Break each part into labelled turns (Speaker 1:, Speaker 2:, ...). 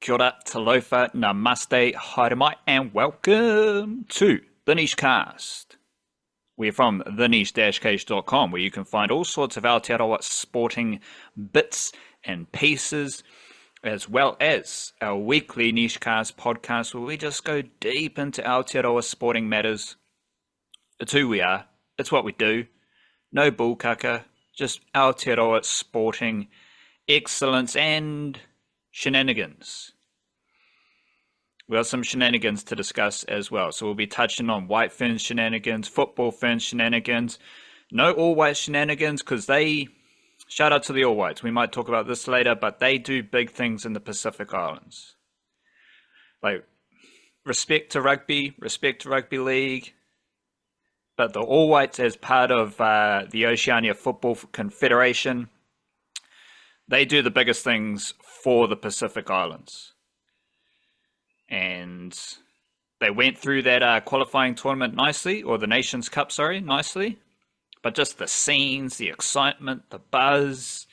Speaker 1: kia ora, talofa, namaste, haere mai, and welcome to The Niche Cast. We're from theniche-cage.com, where you can find all sorts of Aotearoa sporting bits and pieces, as well as our weekly Niche Cast podcast, where we just go deep into Aotearoa sporting matters. It's who we are, it's what we do, no bullkaka, just Aotearoa sporting excellence and shenanigans. We got some shenanigans to discuss as well. So we'll be touching on white Ferns shenanigans, football Ferns shenanigans, no all white shenanigans, because they, shout out to the all whites, we might talk about this later, but they do big things in the Pacific Islands. Like, respect to rugby league, but the all whites as part of the Oceania Football Confederation, they do the biggest things for the Pacific Islands. And they went through that qualifying tournament nicely, or the Nations Cup, nicely. But just the scenes, the excitement, the buzz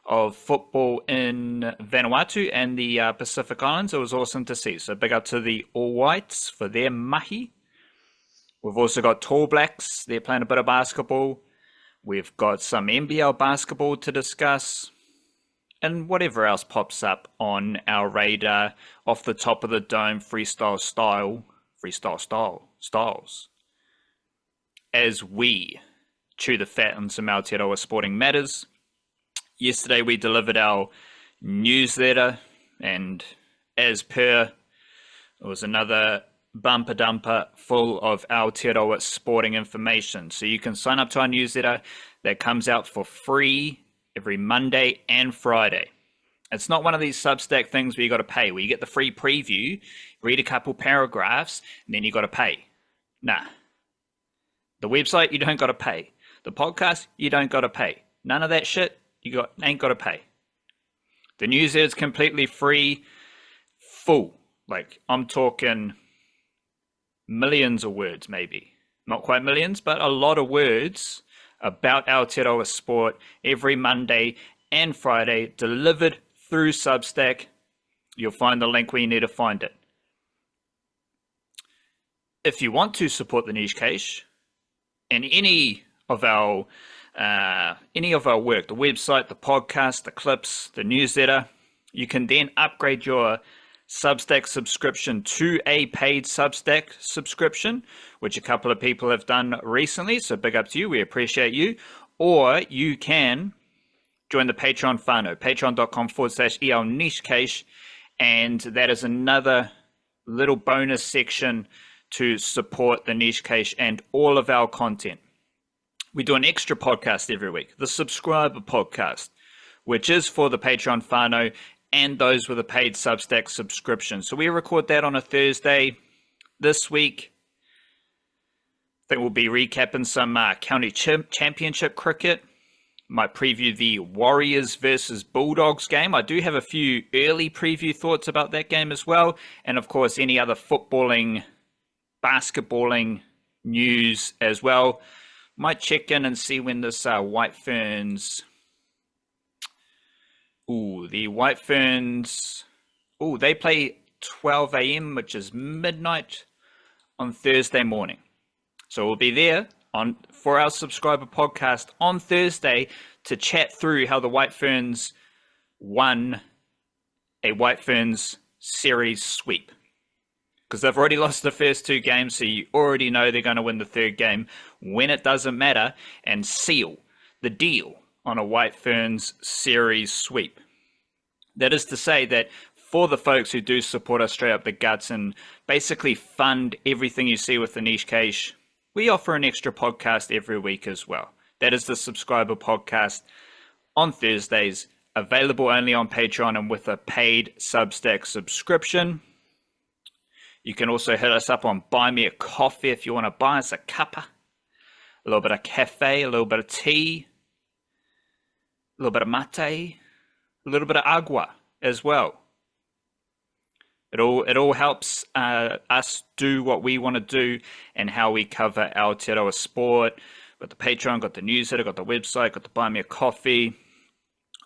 Speaker 1: of football in Vanuatu and the Pacific Islands, it was awesome to see. So big up to the All Whites for their mahi. We've also got Tall Blacks, they're playing a bit of basketball. We've got some NBL basketball to discuss. And whatever else pops up on our radar, off the top of the dome, freestyle styles. As we chew the fat on some Aotearoa sporting matters. Yesterday we delivered our newsletter, and as per, it was another bumper dumper full of Aotearoa sporting information. So you can sign up to our newsletter that comes out for free every Monday and Friday. It's not one of these Substack things where you got to pay, where you get the free preview, read a couple paragraphs, and then you got to pay. Nah. The website, you don't got to pay. The podcast, you don't got to pay. None of that shit, ain't got to pay. The newsletter is completely free, full. Like, I'm talking millions of words, maybe. Not quite millions, but a lot of words about Aotearoa sport every Monday and Friday, delivered through Substack. You'll find the link where you need to find it. If you want to support the Niche Cage and any of our work, the website, the podcast, the clips, the newsletter, you can then upgrade your Substack subscription to a paid Substack subscription, which a couple of people have done recently, so big up to you, we appreciate you. Or you can join the Patreon whānau, patreon.com/EL Niche Cage, and that is another little bonus section to support the Niche Cage and all of our content. We do an extra podcast every week, the Subscriber Podcast, which is for the Patreon whānau and those with a paid Substack subscription. So we record that on a Thursday. This week, I think we'll be recapping some county championship cricket. Might preview the Warriors versus Bulldogs game. I do have a few early preview thoughts about that game as well. And of course, any other footballing, basketballing news as well. Might check in and see when this White Ferns... the White Ferns, they play 12 a.m., which is midnight on Thursday morning. So we'll be there for our subscriber podcast on Thursday to chat through how the White Ferns won a White Ferns series sweep. Because they've already lost the first two games, so you already know they're going to win the third game when it doesn't matter, and seal the deal on a White Ferns series sweep. That is to say that for the folks who do support us straight up the guts and basically fund everything you see with the Niche Cage, we offer an extra podcast every week as well. That is the Subscriber Podcast on Thursdays, available only on Patreon and with a paid Substack subscription. You can also hit us up on Buy Me a Coffee if you want to buy us a cuppa, a little bit of cafe, a little bit of tea, a little bit of mate, a little bit of agua as well. It all helps us do what we want to do and how we cover Aotearoa sport. Got the Patreon, got the newsletter, got the website, got the Buy Me a Coffee.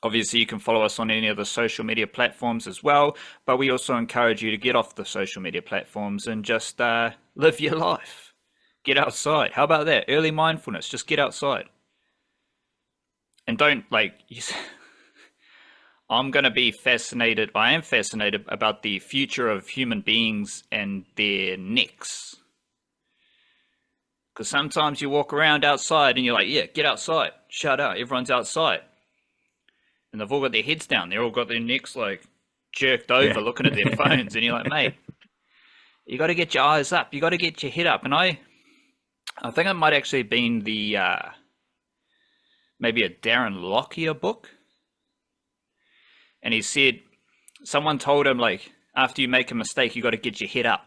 Speaker 1: Obviously, you can follow us on any of the social media platforms as well, but we also encourage you to get off the social media platforms and just live your life. Get outside. How about that? Early mindfulness. Just get outside. And don't, like, I'm going to be fascinated. I am fascinated about the future of human beings and their necks. Because sometimes you walk around outside and you're like, yeah, get outside. Shut up. Everyone's outside. And they've all got their heads down. They've all got their necks like jerked over,
Speaker 2: Yeah.
Speaker 1: looking at their phones. And you're like, mate, you got to get your eyes up. You got to get your head up. And I think it might actually have been the maybe a Darren Lockyer book. And he said someone told him, like, after you make a mistake, you got to get your head up.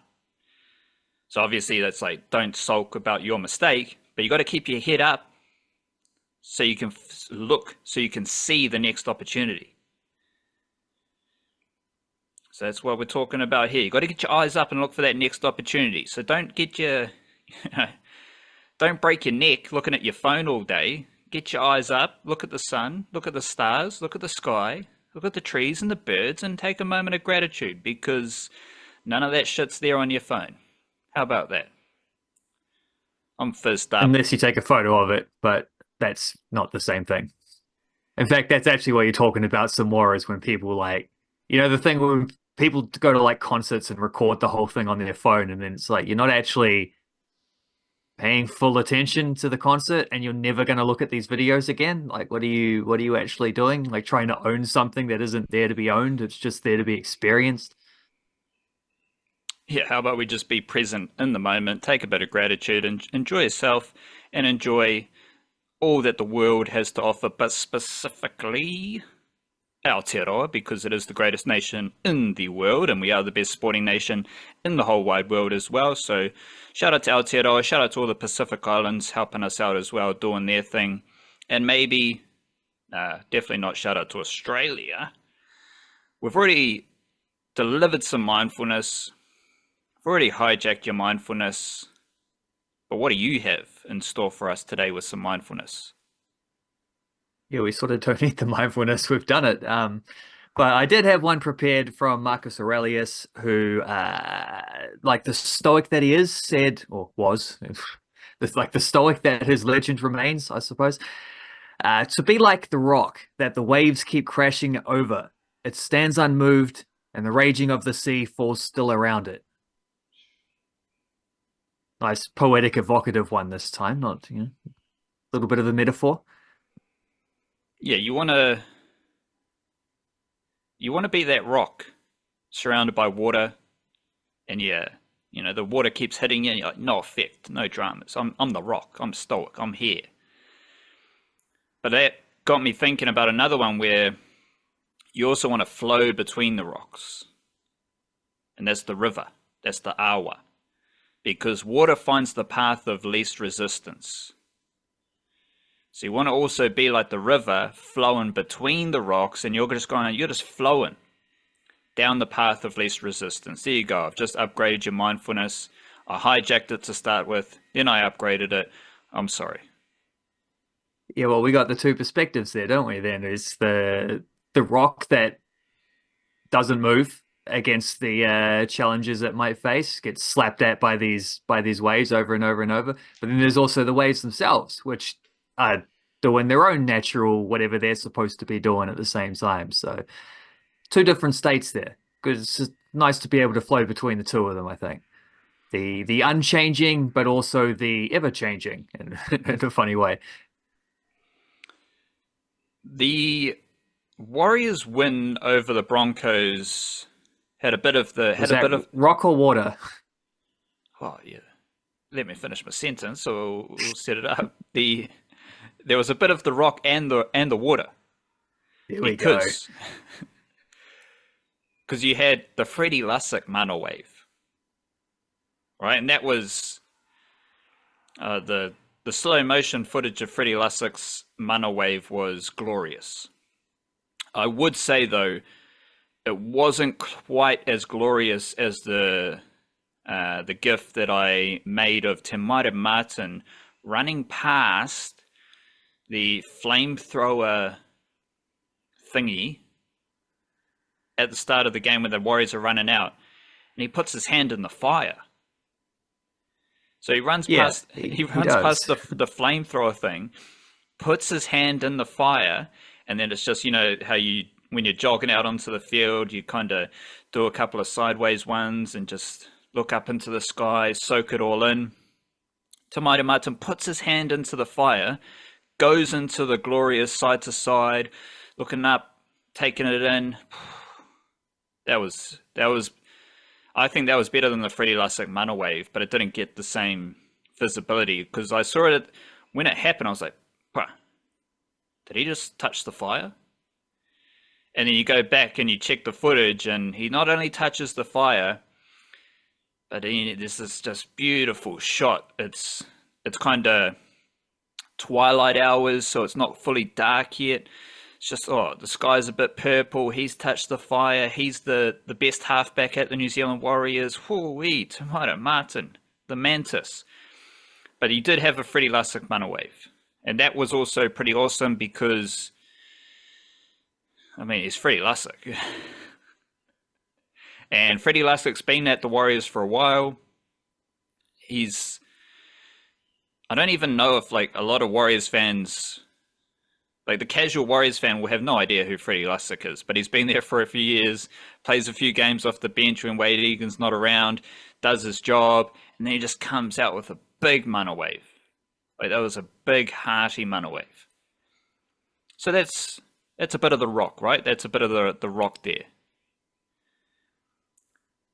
Speaker 1: So obviously that's like, don't sulk about your mistake, but you got to keep your head up so you can look, so you can see the next opportunity. So that's what we're talking about here. You got to get your eyes up and look for that next opportunity. So don't get your, don't break your neck looking at your phone all day. Get your eyes up, look at the sun, look at the stars, look at the sky, look at the trees and the birds, and take a moment of gratitude, because none of that shit's there on your phone. How about that? I'm fizzed up.
Speaker 2: Unless you take a photo of it, but that's not the same thing. In fact, that's actually what you're talking about some more, is when people like, the thing when people go to like concerts and record the whole thing on their phone, and then it's like you're not actually paying full attention to the concert, and you're never going to look at these videos again. Like, what are you actually doing? Like trying to own something that isn't there to be owned. It's just there to be experienced.
Speaker 1: Yeah, how about we just be present in the moment, take a bit of gratitude, and enjoy yourself, and enjoy all that the world has to offer, but specifically Aotearoa, because it is the greatest nation in the world, and we are the best sporting nation in the whole wide world as well. So shout out to Aotearoa, shout out to all the Pacific Islands helping us out as well, doing their thing. And maybe, definitely not shout out to Australia. We've already delivered some mindfulness. We've already hijacked your mindfulness. But what do you have in store for us today with some mindfulness?
Speaker 2: Yeah, we sort of don't need the mindfulness. We've done it. But I did have one prepared from Marcus Aurelius, who, like the stoic that he is, said, or was, like the stoic that his legend remains, I suppose, to be like the rock that the waves keep crashing over. It stands unmoved, and the raging of the sea falls still around it. Nice poetic, evocative one this time, not, a little bit of a metaphor.
Speaker 1: Yeah, you want to be that rock surrounded by water, and yeah, the water keeps hitting you, and you're like, no effect, no dramas. I'm the rock. I'm stoic. I'm here. But that got me thinking about another one where you also want to flow between the rocks, and that's the river. That's the awa, because water finds the path of least resistance. So you want to also be like the river, flowing between the rocks, and you're just flowing down the path of least resistance. There you go. I've just upgraded your mindfulness. I hijacked it to start with, then I upgraded it. I'm sorry.
Speaker 2: Yeah, well, we got the two perspectives there, don't we? Then there's the rock that doesn't move against the challenges it might face, gets slapped at by these waves over and over and over. But then there's also the waves themselves, which are doing their own natural whatever they're supposed to be doing at the same time. So two different states there. Because it's just nice to be able to flow between the two of them, I think. The unchanging, but also the ever changing in a funny way.
Speaker 1: The Warriors' win over the Broncos had a bit of the
Speaker 2: Was
Speaker 1: had a
Speaker 2: that
Speaker 1: bit of
Speaker 2: rock or water?
Speaker 1: oh yeah. Let me finish my sentence, so we'll set it up. There was a bit of the rock and the water,
Speaker 2: Here we go.
Speaker 1: because you had the Freddie Lussick mana wave, right? And that was the slow motion footage of Freddie Lussick's mana wave was glorious. I would say though, it wasn't quite as glorious as the gif that I made of Te Maire Martin running past the flamethrower thingy at the start of the game when the Warriors are running out, and he puts his hand in the fire. So he runs past
Speaker 2: he
Speaker 1: runs past
Speaker 2: does.
Speaker 1: the flamethrower thing, puts his hand in the fire, and then it's just, you know, how you, when you're jogging out onto the field, you kind of do a couple of sideways ones and just look up into the sky, soak it all in. Tamaita Martin puts his hand into the fire, goes into the glorious side to side, looking up, taking it in. That was I think that was better than the Freddie Lussick mana wave, but it didn't get the same visibility because I saw it when it happened. I was like, "Bruh, did he just touch the fire?" And then you go back and you check the footage, and he not only touches the fire, but this is just beautiful shot. It's kind of twilight hours, so it's not fully dark yet. It's just, oh, the sky's a bit purple. He's touched the fire. He's the best halfback at the New Zealand Warriors. Whoo-wee, Tamaita Martin, the Mantis. But he did have a Freddie Lussick mana wave. And that was also pretty awesome because, I mean, he's Freddie Lussick. And Freddie Lussick's been at the Warriors for a while. I don't even know if, like, a lot of Warriors fans, like the casual Warriors fan will have no idea who Freddie Lussick is, but he's been there for a few years, plays a few games off the bench when Wade Egan's not around, does his job, and then he just comes out with a big mana wave. Like, that was a big, hearty mana wave. So that's a bit of the rock, right? That's a bit of the rock there.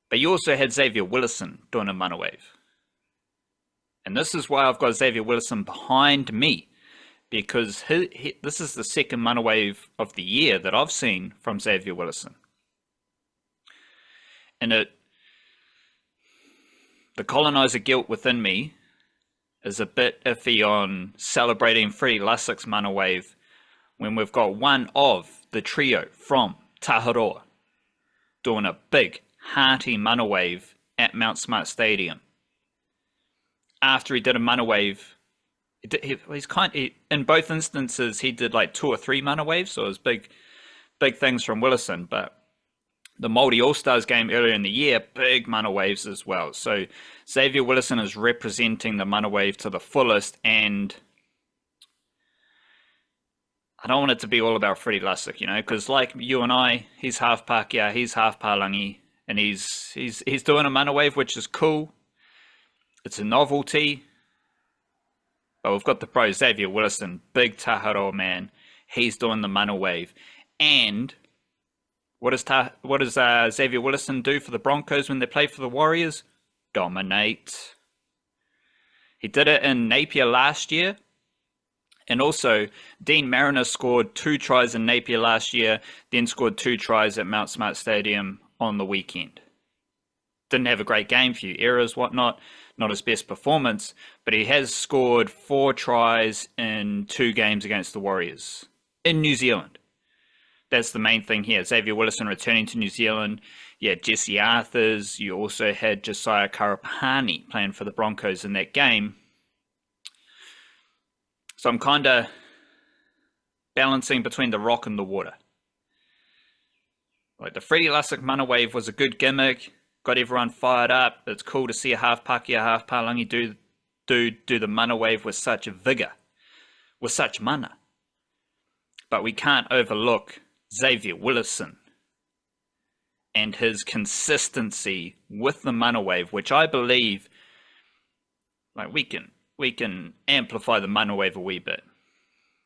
Speaker 1: But you also had Xavier Willison doing a mana wave. And this is why I've got Xavier Willison behind me, because this is the second mana wave of the year that I've seen from Xavier Willison. And the colonizer guilt within me is a bit iffy on celebrating Freddie Lussick's mana wave when we've got one of the trio from Taharoa doing a big, hearty mana wave at Mount Smart Stadium. After he did a mana wave, in both instances he did like 2 or 3 mana waves, so it was big things from Willison. But the Māori All-Stars game earlier in the year, big mana waves as well. So Xavier Willison is representing the mana wave to the fullest, and I don't want it to be all about Freddie Lussick, you know, because like you and I, he's half Pākehā, he's half Pālangi, and he's doing a mana wave, which is cool. It's a novelty. But we've got the pro Xavier Willison, big Taharoa man. He's doing the mana wave. And what does Xavier Willison do for the Broncos when they play for the Warriors? Dominate. He did it in Napier last year. And also, Dean Mariner scored 2 tries in Napier last year, then scored 2 tries at Mount Smart Stadium on the weekend. Didn't have a great game, few errors, whatnot. Not his best performance, but he has scored 4 tries in 2 games against the Warriors in New Zealand. That's the main thing here. Xavier Willison returning to New Zealand. You had Jesse Arthurs. You also had Josiah Karapahani playing for the Broncos in that game. So I'm kind of balancing between the rock and the water. Like the Freddie Lussick mana wave was a good gimmick. Got everyone fired up. It's cool to see a half Pākehā, half Pālangi do the mana wave with such vigor, with such mana. But we can't overlook Xavier Willison and his consistency with the mana wave, which I believe, like, we can amplify the mana wave a wee bit.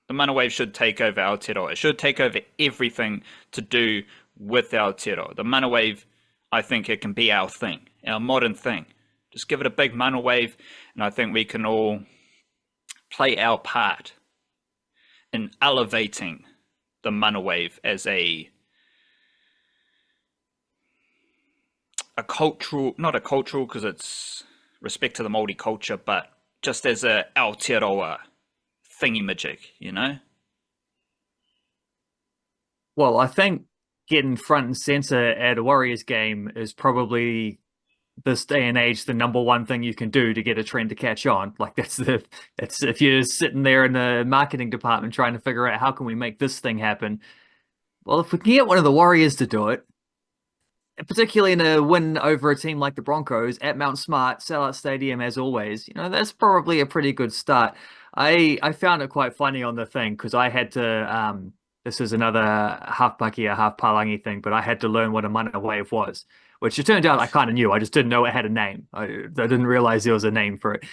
Speaker 1: The mana wave should take over Aotearoa. It should take over everything to do with Aotearoa. The mana wave, I think it can be our thing, our modern thing. Just give it a big mana wave, and I think we can all play our part in elevating the mana wave as a cultural, not a cultural because it's respect to the Māori culture, but just as a Aotearoa thingy-majig, you know?
Speaker 2: Well, I think getting front and center at a Warriors game is probably this day and age the number one thing you can do to get a trend to catch on. Like that's if you're sitting there in the marketing department trying to figure out how can we make this thing happen, well, if we can get one of the Warriors to do it, particularly in a win over a team like the Broncos at Mount Smart, sellout stadium as always, that's probably a pretty good start. I found it quite funny on the thing because I had to this is another half Pakeha, half Palangi thing, but I had to learn what a mana wave was, which it turned out I kind of knew. I just didn't know it had a name. I didn't realize there was a name for it.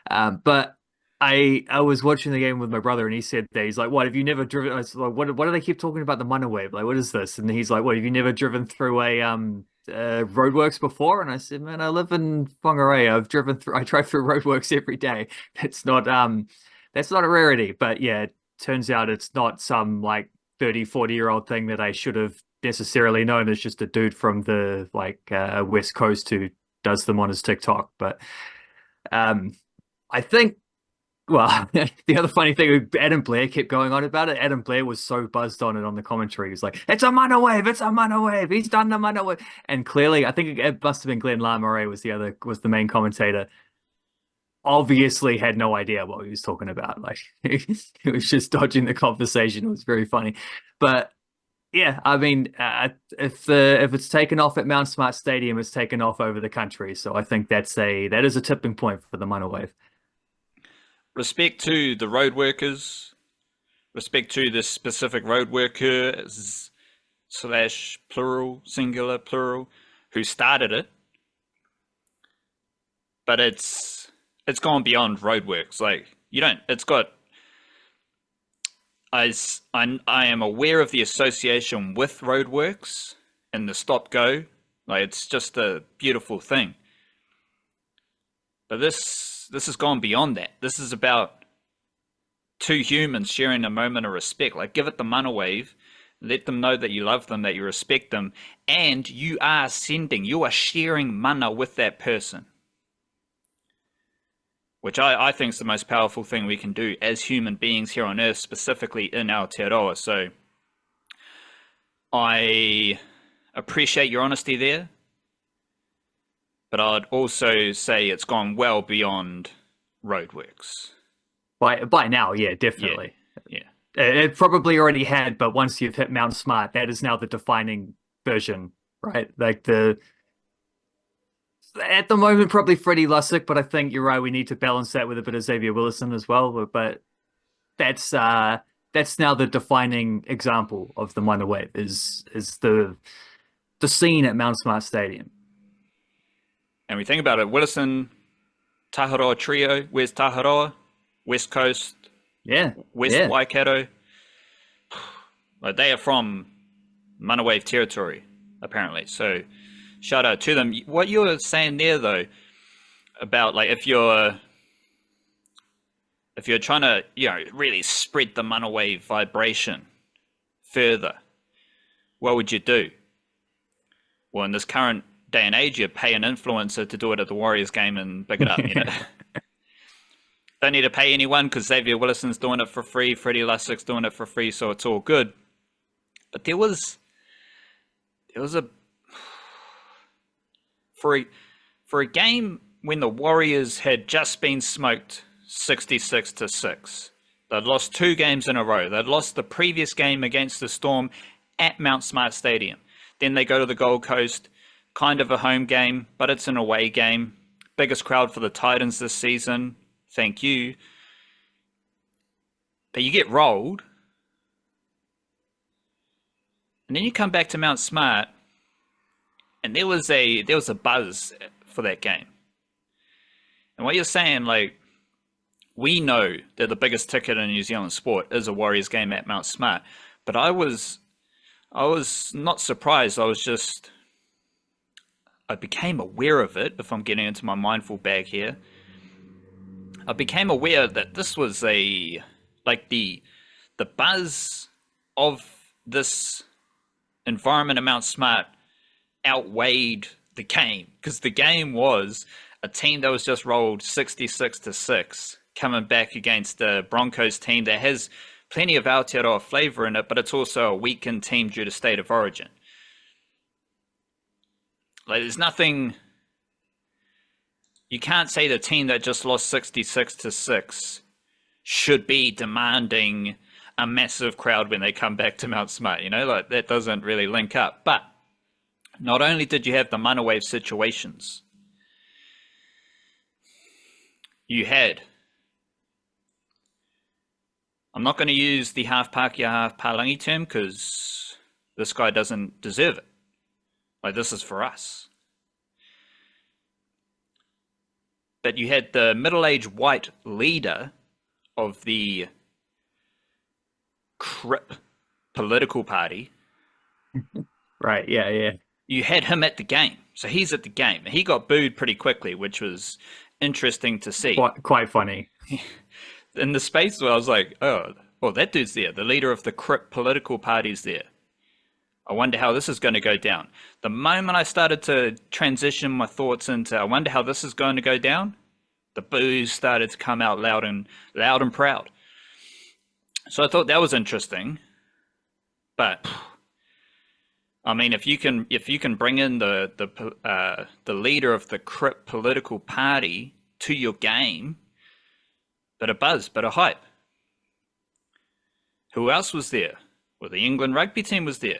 Speaker 2: But I was watching the game with my brother and he said that he's like, "What have you never driven?" I was like, "What do they keep talking about the mana wave? Like, what is this?" And he's like, "What have you never driven through a roadworks before?" And I said, "Man, I live in Whangarei. I drive through roadworks every day. That's not a rarity." But yeah, it turns out it's not some like 30, 40-year-old thing that I should have necessarily known. It's just a dude from the West Coast who does them on his TikTok. But um, I think well, the other funny thing, Adam Blair kept going on about it. Adam Blair was so buzzed on it on the commentary. He was like, "It's a mana wave! It's a mana wave! He's done the mana wave!" And clearly, I think it must have been Glenn Lamouret was the main commentator. Obviously, had no idea what he was talking about. Like he was just dodging the conversation. It was very funny, but yeah, I mean, if it's taken off at Mount Smart Stadium, it's taken off over the country. So I think that is a tipping point for the mana wave.
Speaker 1: Respect to the road workers, respect to the specific road workers slash plural, singular, plural, who started it. But it's gone beyond roadworks. Like you don't. It's got. I am aware of the association with roadworks and the stop go. Like it's just a beautiful thing. But this has gone beyond that. This is about two humans sharing a moment of respect. Like give it the mana wave, let them know that you love them, that you respect them, and you are sharing mana with that person. Which I think is the most powerful thing we can do as human beings here on Earth, specifically in Aotearoa. So I appreciate your honesty there, but I'd also say it's gone well beyond roadworks.
Speaker 2: By now, yeah, definitely.
Speaker 1: Yeah.
Speaker 2: It probably already had, but once you've hit Mount Smart, that is now the defining version, right? Like at the moment, probably Freddie Lussick, but I think you're right. We need to balance that with a bit of Xavier Willison as well. But that's now the defining example of the Mana Wave is the scene at Mount Smart Stadium.
Speaker 1: And we think about it, Willison, Taharoa trio. Where's Taharoa? West Coast.
Speaker 2: Yeah.
Speaker 1: West Waikato. Like they are from Mana Wave territory, apparently. So shout out to them. What you were saying there though, about like if you're trying to, really spread the Mana Wave vibration further, what would you do? Well, in this current day and age, you pay an influencer to do it at the Warriors game and pick it up, Don't need to pay anyone because Xavier Willison's doing it for free, Freddie Lussick's doing it for free, so it's all good. But there was a for a game when the Warriors had just been smoked 66-6. They'd lost 2 games in a row. They'd lost the previous game against the Storm at Mount Smart Stadium. Then they go to the Gold Coast, kind of a home game, but it's an away game. Biggest crowd for the Titans this season. Thank you. But you get rolled. And then you come back to Mount Smart, and there was a buzz for that game. And what you're saying, like, we know that the biggest ticket in New Zealand sport is a Warriors game at Mount Smart. But I was not surprised. I became aware of it, if I'm getting into my mindful bag here. I became aware that this was the buzz of this environment at Mount Smart outweighed the game, because the game was a team that was just rolled 66-6 coming back against the Broncos team that has plenty of Aotearoa flavor in it, but it's also a weakened team due to state of origin. Like, there's nothing. You can't say the team that just lost 66-6 should be demanding a massive crowd when they come back to Mount Smart. Like that doesn't really link up. But not only did you have the mana wave situations, you had, I'm not going to use the half Pākehā, half Palangi term because this guy doesn't deserve it. Like, this is for us. But you had the middle-aged white leader of the Crip political party.
Speaker 2: Right, yeah.
Speaker 1: You had him at the game. So he's at the game. He got booed pretty quickly, which was interesting to see.
Speaker 2: Quite funny.
Speaker 1: In the space where I was like, oh, that dude's there. The leader of the Crip political party's there. I wonder how this is going to go down. The moment I started to transition my thoughts into, I wonder how this is going to go down, the boos started to come out loud and proud. So I thought that was interesting. But I mean, if you can bring in the leader of the Crip political party to your game, bit of buzz, bit of hype. Who else was there? Well, the England rugby team was there.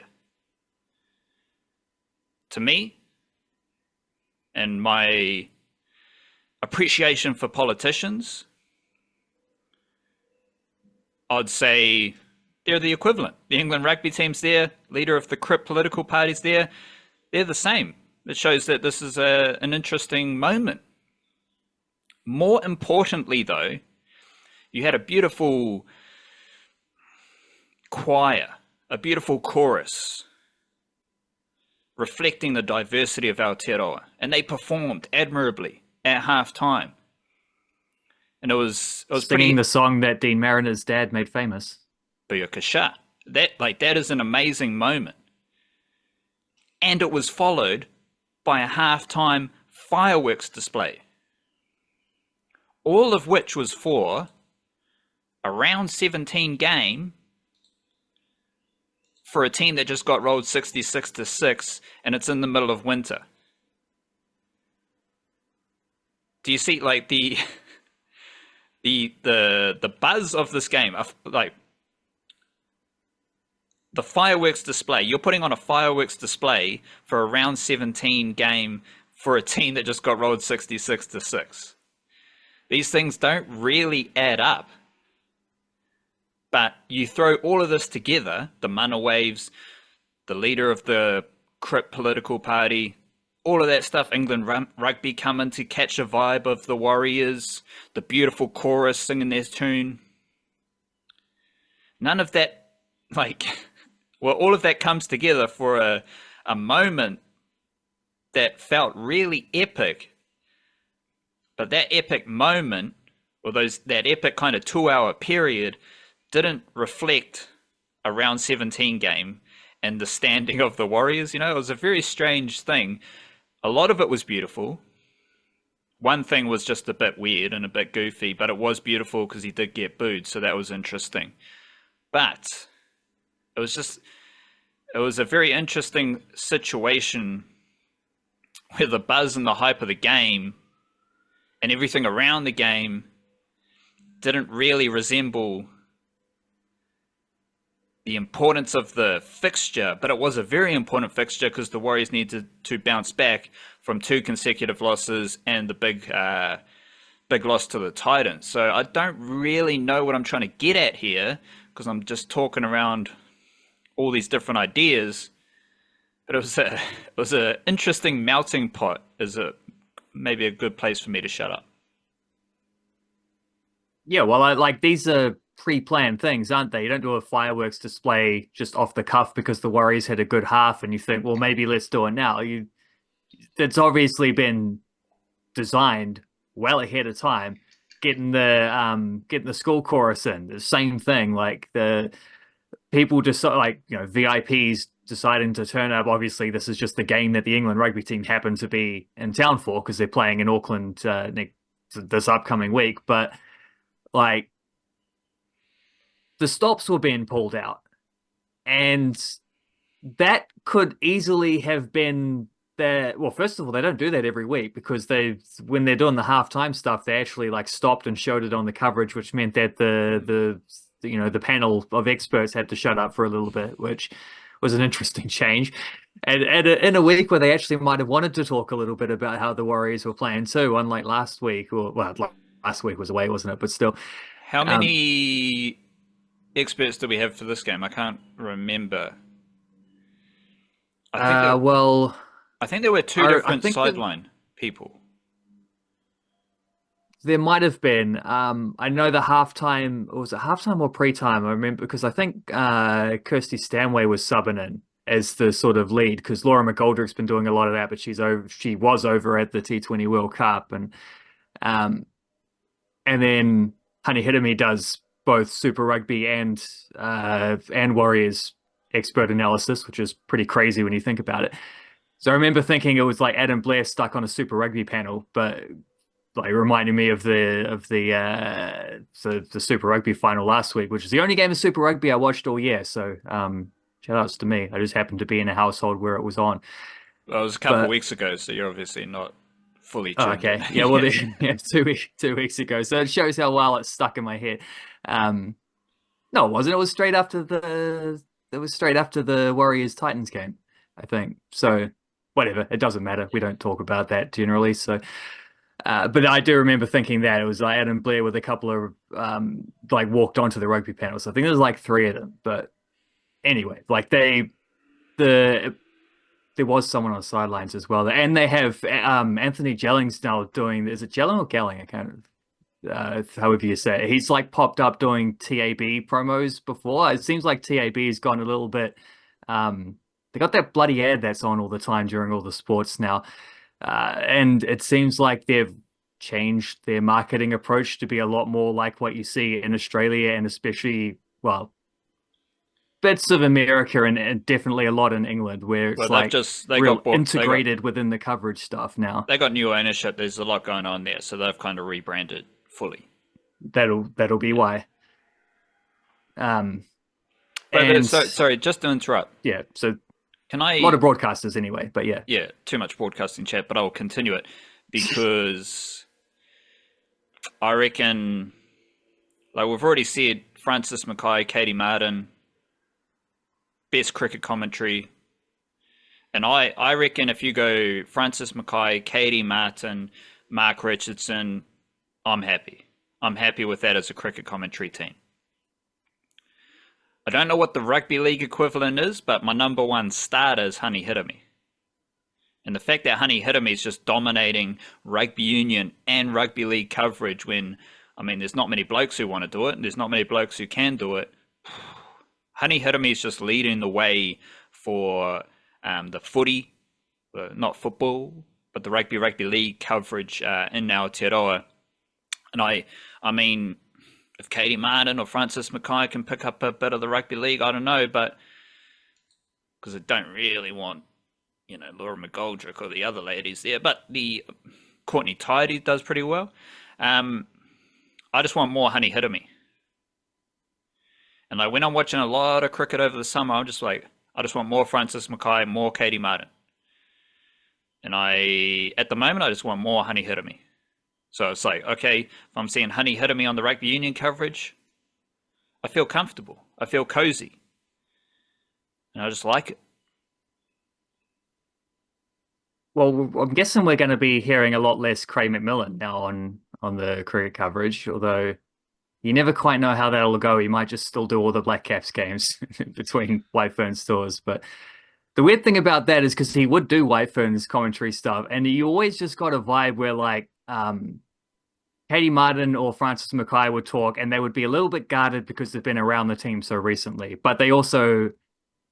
Speaker 1: To me, and my appreciation for politicians, I'd say they're the equivalent. The England rugby team's there, leader of the Crip political party's there. They're the same. It shows that this is an interesting moment. More importantly, though, you had a beautiful choir, a beautiful chorus, reflecting the diversity of Aotearoa. And they performed admirably at halftime. And it was
Speaker 2: singing the song that Dean Mariner's dad made famous.
Speaker 1: Buyakasha. That is an amazing moment. And it was followed by a halftime fireworks display. All of which was for a round 17 game for a team that just got rolled 66-6, and it's in the middle of winter. Do you see like the buzz of this game? Like the fireworks display. You're putting on a fireworks display for a round 17 game for a team that just got rolled 66-6. These things don't really add up. But you throw all of this together, the mana waves, the leader of the Crip political party, all of that stuff, England rugby coming to catch a vibe of the Warriors, the beautiful chorus singing their tune. None of that, all of that comes together for a moment that felt really epic. But that epic moment, or that epic kind of 2-hour period, didn't reflect a round 17 game and the standing of the Warriors. It was a very strange thing. A lot of it was beautiful. One thing was just a bit weird and a bit goofy, but it was beautiful because he did get booed, so that was interesting. But it was a very interesting situation where the buzz and the hype of the game and everything around the game didn't really resemble the importance of the fixture, but it was a very important fixture because the Warriors needed to bounce back from 2 consecutive losses and the big loss to the Titans. So I don't really know what I'm trying to get at here because I'm just talking around all these different ideas. But it was a interesting melting pot. Maybe a good place for me to shut up.
Speaker 2: Yeah, well, these are pre-planned things, aren't they? You don't do a fireworks display just off the cuff because the Warriors had a good half and you think, well, maybe let's do it now. It's obviously been designed well ahead of time. Getting the school chorus in, the same thing. Like the people just VIPs deciding to turn up. Obviously, this is just the game that the England rugby team happened to be in town for because they're playing in Auckland this upcoming week. But the stops were being pulled out, and that could easily have been there. Well, first of all, they don't do that every week because when they're doing the halftime stuff, they actually stopped and showed it on the coverage, which meant that the the panel of experts had to shut up for a little bit, which was an interesting change. And in a week where they actually might have wanted to talk a little bit about how the Warriors were playing too, unlike last week, or well, last week was away, wasn't it? But still,
Speaker 1: How many experts do we have for this game? I can't remember. I think there,
Speaker 2: well,
Speaker 1: I think there were two
Speaker 2: I
Speaker 1: different
Speaker 2: think
Speaker 1: sideline people.
Speaker 2: there might have been. I know the halftime, or was it halftime or pre-time? I remember because I think Kirsty Stanway was subbing in as the sort of lead because Laura McGoldrick's been doing a lot of that, but she was over at the T20 World Cup, um, and then Honey Hitomi does both Super Rugby and Warriors expert analysis, which is pretty crazy when you think about it. So I remember thinking it was like Adam Blair stuck on a Super Rugby panel, but like reminding me of the Super Rugby final last week, which is the only game of Super Rugby I watched all year. So shout outs to me. I just happened to be in a household where it was on.
Speaker 1: Well, it was a couple of weeks ago, so you're obviously not fully tuned in.
Speaker 2: Yeah, well, yeah, 2 weeks ago. So it shows how well it's stuck in my head. No, it wasn't. It was straight after the Warriors Titans game, I think. So whatever, it doesn't matter. We don't talk about that generally. So, but I do remember thinking that it was like Adam Blair with a couple of like walked onto the rugby panels. I think there was like 3 of them. But anyway, like there was someone on the sidelines as well, and they have Anthony Jellings now doing. Is it Jelling or Gelling? I can't. However you say it. He's like popped up doing TAB promos before. It seems like TAB has gone a little bit. They got that bloody ad that's on all the time during all the sports now, and it seems like they've changed their marketing approach to be a lot more like what you see in Australia and especially bits of America and definitely a lot in England where it's integrated within the coverage stuff now.
Speaker 1: They got new ownership. There's a lot going on there, so they've kind of rebranded fully.
Speaker 2: That'll be why.
Speaker 1: Sorry, just to interrupt.
Speaker 2: Yeah, so
Speaker 1: a
Speaker 2: lot of broadcasters anyway, but yeah.
Speaker 1: Yeah, too much broadcasting chat, but I'll continue it because I reckon, like we've already said, Francis Mackay, Katie Martin, best cricket commentary. And I reckon if you go Francis Mackay, Katie Martin, Mark Richardson, I'm happy. I'm happy with that as a cricket commentary team. I don't know what the rugby league equivalent is, but my number one starter is Honey Hitomi. And the fact that Honey Hitomi is just dominating rugby union and rugby league coverage when, I mean, there's not many blokes who want to do it, and there's not many blokes who can do it. Honey Hitomi is just leading the way for the footy, not football, but the rugby league coverage in Aotearoa. And I mean, if Katie Martin or Francis Mackay can pick up a bit of the rugby league, I don't know, but because I don't really want, Laura McGoldrick or the other ladies there, but the Courtney Tidy does pretty well. I just want more Honey Hitomi. And like when I'm watching a lot of cricket over the summer, I'm just like, I just want more Francis Mackay, more Katie Martin. And at the moment, I just want more Honey Hitomi. So it's like, okay, if I'm seeing Honey Hitomi on the rugby union coverage, I feel comfortable. I feel cozy. And I just like it.
Speaker 2: Well, I'm guessing we're going to be hearing a lot less Craig McMillan now on the cricket coverage, although you never quite know how that'll go. He might just still do all the Black Caps games between White Ferns tours. But the weird thing about that is because he would do White Ferns commentary stuff, and you always just got a vibe where like Katie Martin or Francis Mackay would talk, and they would be a little bit guarded because they've been around the team so recently. But they also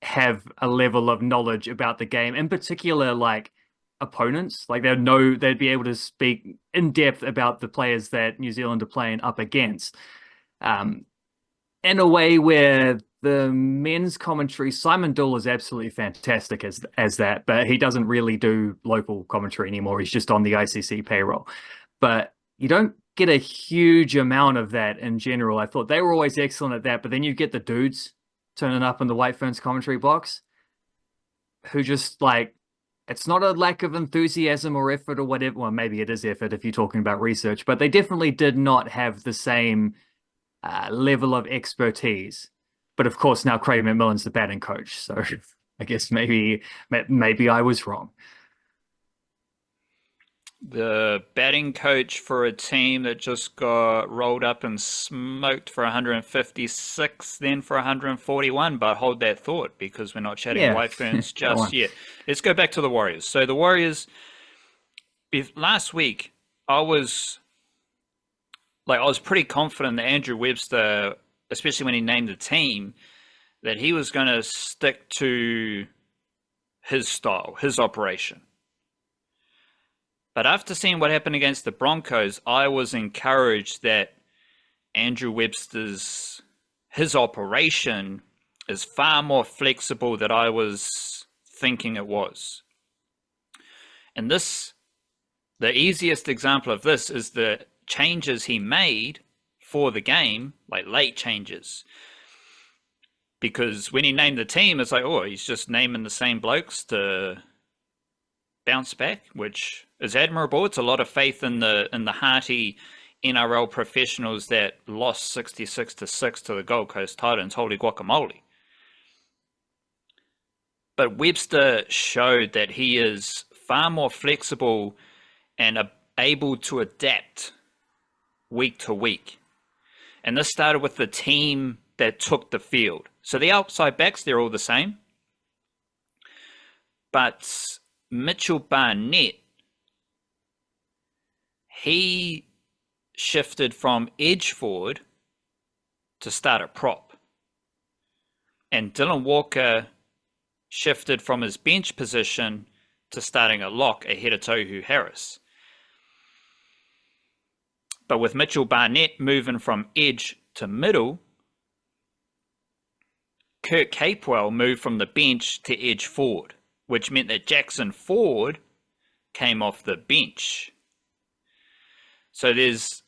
Speaker 2: have a level of knowledge about the game, in particular, like opponents. Like they'd be able to speak in depth about the players that New Zealand are playing up against. In a way where the men's commentary, Simon Doull is absolutely fantastic as that, but he doesn't really do local commentary anymore. He's just on the ICC payroll. But you don't get a huge amount of that in general. I thought they were always excellent at that, but then you get the dudes turning up in the White Ferns commentary box who just like, it's not a lack of enthusiasm or effort or whatever. Well, maybe it is effort if you're talking about research, but they definitely did not have the same level of expertise. But of course, now Craig McMillan's the batting coach, so I guess maybe I was wrong.
Speaker 1: The batting coach for a team that just got rolled up and smoked for 156, then for 141. But hold that thought, because we're not chatting
Speaker 2: Yeah,
Speaker 1: White Ferns
Speaker 2: that
Speaker 1: just
Speaker 2: one.
Speaker 1: yet. Let's go back to the Warriors. So the Warriors, last week, I was pretty confident that Andrew Webster, especially when he named the team, that he was going to stick to his style, his operation. But after seeing what happened against the Broncos, I was encouraged that Andrew Webster's his operation is far more flexible than I was thinking it was. And the easiest example of this is the changes he made for the game, like late changes. Because when he named the team, it's like, oh, he's just naming the same blokes to bounce back, which is admirable. It's a lot of faith in the hearty NRL professionals that lost 66-6 to the Gold Coast Titans. Holy guacamole. But Webster showed that he is far more flexible and able to adapt week to week. And this started with the team that took the field. So the outside backs, they're all the same. But Mitchell Barnett, he shifted from edge forward to start at prop. And Dylan Walker shifted from his bench position to starting at lock ahead of Tohu Harris. But with Mitchell Barnett moving from edge to middle, Kurt Capewell moved from the bench to edge forward, which meant that Jackson Ford came off the bench. So there's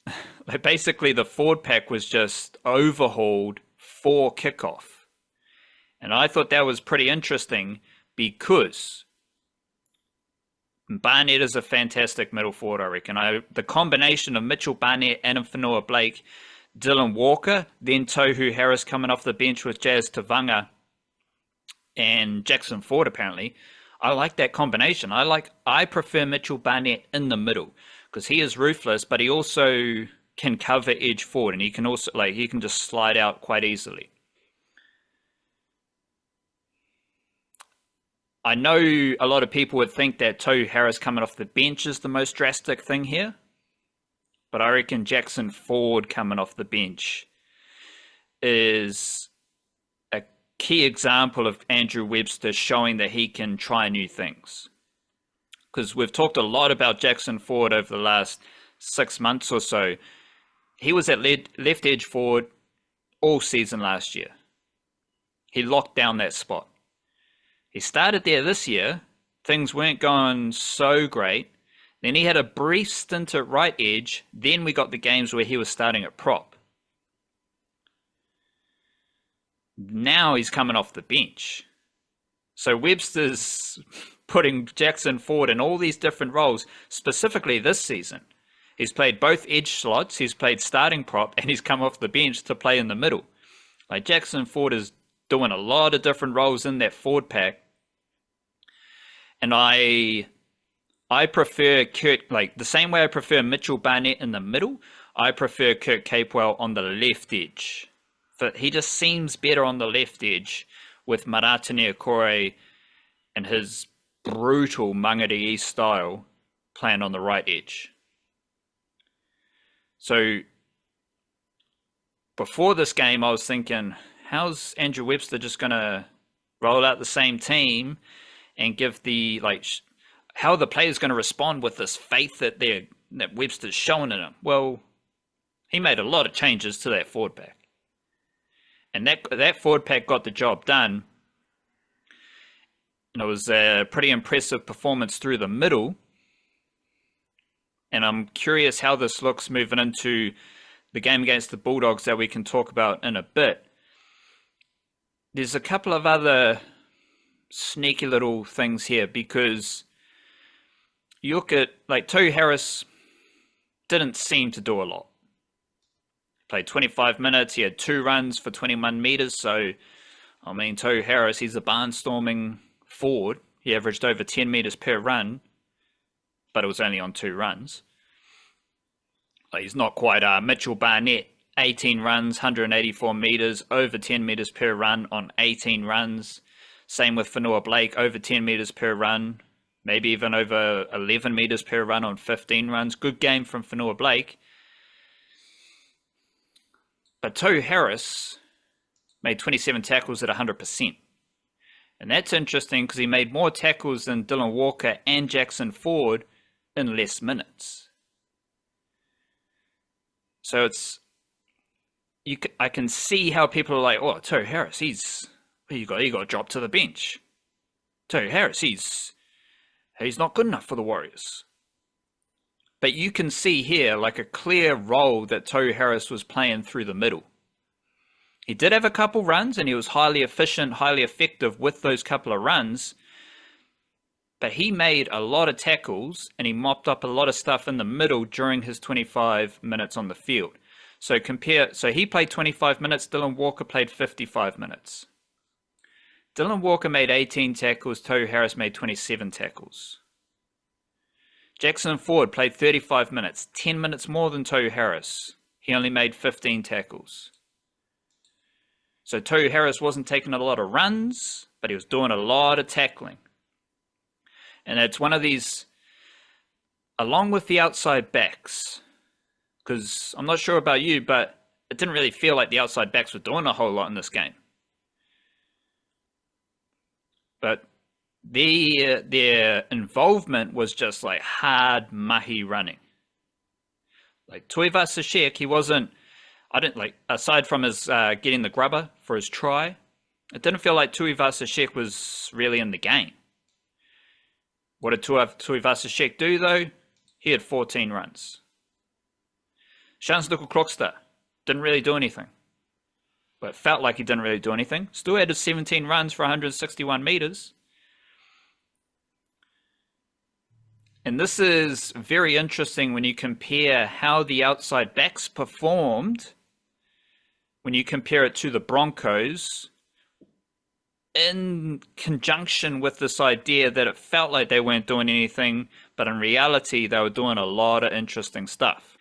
Speaker 1: basically the forward pack was just overhauled for kickoff. And I thought that was pretty interesting because Barnett is a fantastic middle forward, I reckon. The combination of Mitchell Barnett, Adam Whanua Blake, Dylan Walker, then Tohu Harris coming off the bench with Jazz Tavanga and Jackson Ford apparently. I like that combination. I prefer Mitchell Barnett in the middle because he is ruthless, but he also can cover edge forward, and he can also he can just slide out quite easily. I know a lot of people would think that Tohu Harris coming off the bench is the most drastic thing here, but I reckon Jackson Ford coming off the bench is a key example of Andrew Webster showing that he can try new things. Because we've talked a lot about Jackson Ford over the last 6 months or so. He was at left edge forward all season last year. He locked down that spot. He started there this year. Things weren't going so great. Then he had a brief stint at right edge. Then we got the games where he was starting at prop. Now he's coming off the bench. So Webster's putting Jackson Ford in all these different roles, specifically this season. He's played both edge slots, he's played starting prop, and he's come off the bench to play in the middle. Like Jackson Ford is doing a lot of different roles in that forward pack. And I prefer Kurt, the same way I prefer Mitchell Barnett in the middle, I prefer Kurt Capewell on the left edge. But he just seems better on the left edge with Marata Niokore and his brutal Mangari'i style playing on the right edge. So before this game, I was thinking, how's Andrew Webster just going to roll out the same team and give the, how are the players going to respond with this faith that Webster's showing in them? Well, he made a lot of changes to that forward pack. And that forward pack got the job done. And it was a pretty impressive performance through the middle. And I'm curious how this looks moving into the game against the Bulldogs that we can talk about in a bit. There's a couple of other sneaky little things here because you look at, Tohu Harris didn't seem to do a lot. Played 25 minutes. He had 2 runs for 21 meters. So, I mean, Tohu Harris, he's a barnstorming forward. He averaged over 10 meters per run, but it was only on 2 runs. Like, he's not quite Mitchell Barnett. 18 runs, 184 meters, over 10 meters per run on 18 runs. Same with Fanua Blake, over 10 meters per run, maybe even over 11 meters per run on 15 runs. Good game from Fanua Blake. But Tohu Harris made 27 tackles at 100%. And that's interesting because he made more tackles than Dylan Walker and Jackson Ford in less minutes. So I can see how people are like, oh, Tohu Harris, he got dropped to the bench. Tohu Harris, he's not good enough for the Warriors. But you can see here like a clear role that Tohu Harris was playing through the middle. He did have a couple runs and he was highly efficient, highly effective with those couple of runs. But he made a lot of tackles and he mopped up a lot of stuff in the middle during his 25 minutes on the field. So he played 25 minutes, Dylan Walker played 55 minutes. Dylan Walker made 18 tackles, Tohu Harris made 27 tackles. Jackson Ford played 35 minutes, 10 minutes more than Tohu Harris. He only made 15 tackles. So Tohu Harris wasn't taking a lot of runs, but he was doing a lot of tackling. And it's one of these, along with the outside backs, because I'm not sure about you, but it didn't really feel like the outside backs were doing a whole lot in this game. But their involvement was just like hard mahi running. Like Tuivasa-Sheck, he wasn't, aside from his getting the grubber for his try, it didn't feel like Tuivasa-Sheck was really in the game. What did Tuivasa-Sheck do though? He had 14 runs. Shans Klokstad didn't really do anything. But it felt like he didn't really do anything. Still had 17 runs for 161 meters. And this is very interesting when you compare how the outside backs performed when you compare it to the Broncos in conjunction with this idea that it felt like they weren't doing anything, but in reality, they were doing a lot of interesting stuff.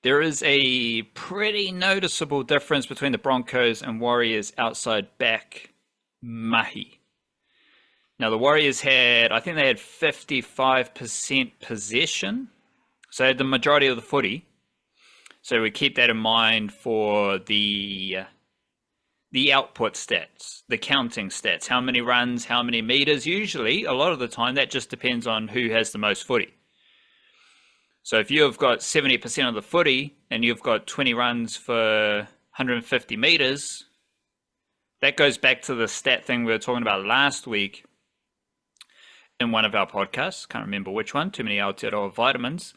Speaker 1: There is a pretty noticeable difference between the Broncos and Warriors outside back mahi. Now, the Warriors I think they had 55% possession. So they had the majority of the footy. So we keep that in mind for the output stats, the counting stats, how many runs, how many meters. Usually, a lot of the time, that just depends on who has the most footy. So if you've got 70% of the footy and you've got 20 runs for 150 meters, that goes back to the stat thing we were talking about last week in one of our podcasts. Can't remember which one, too many Aotearoa vitamins,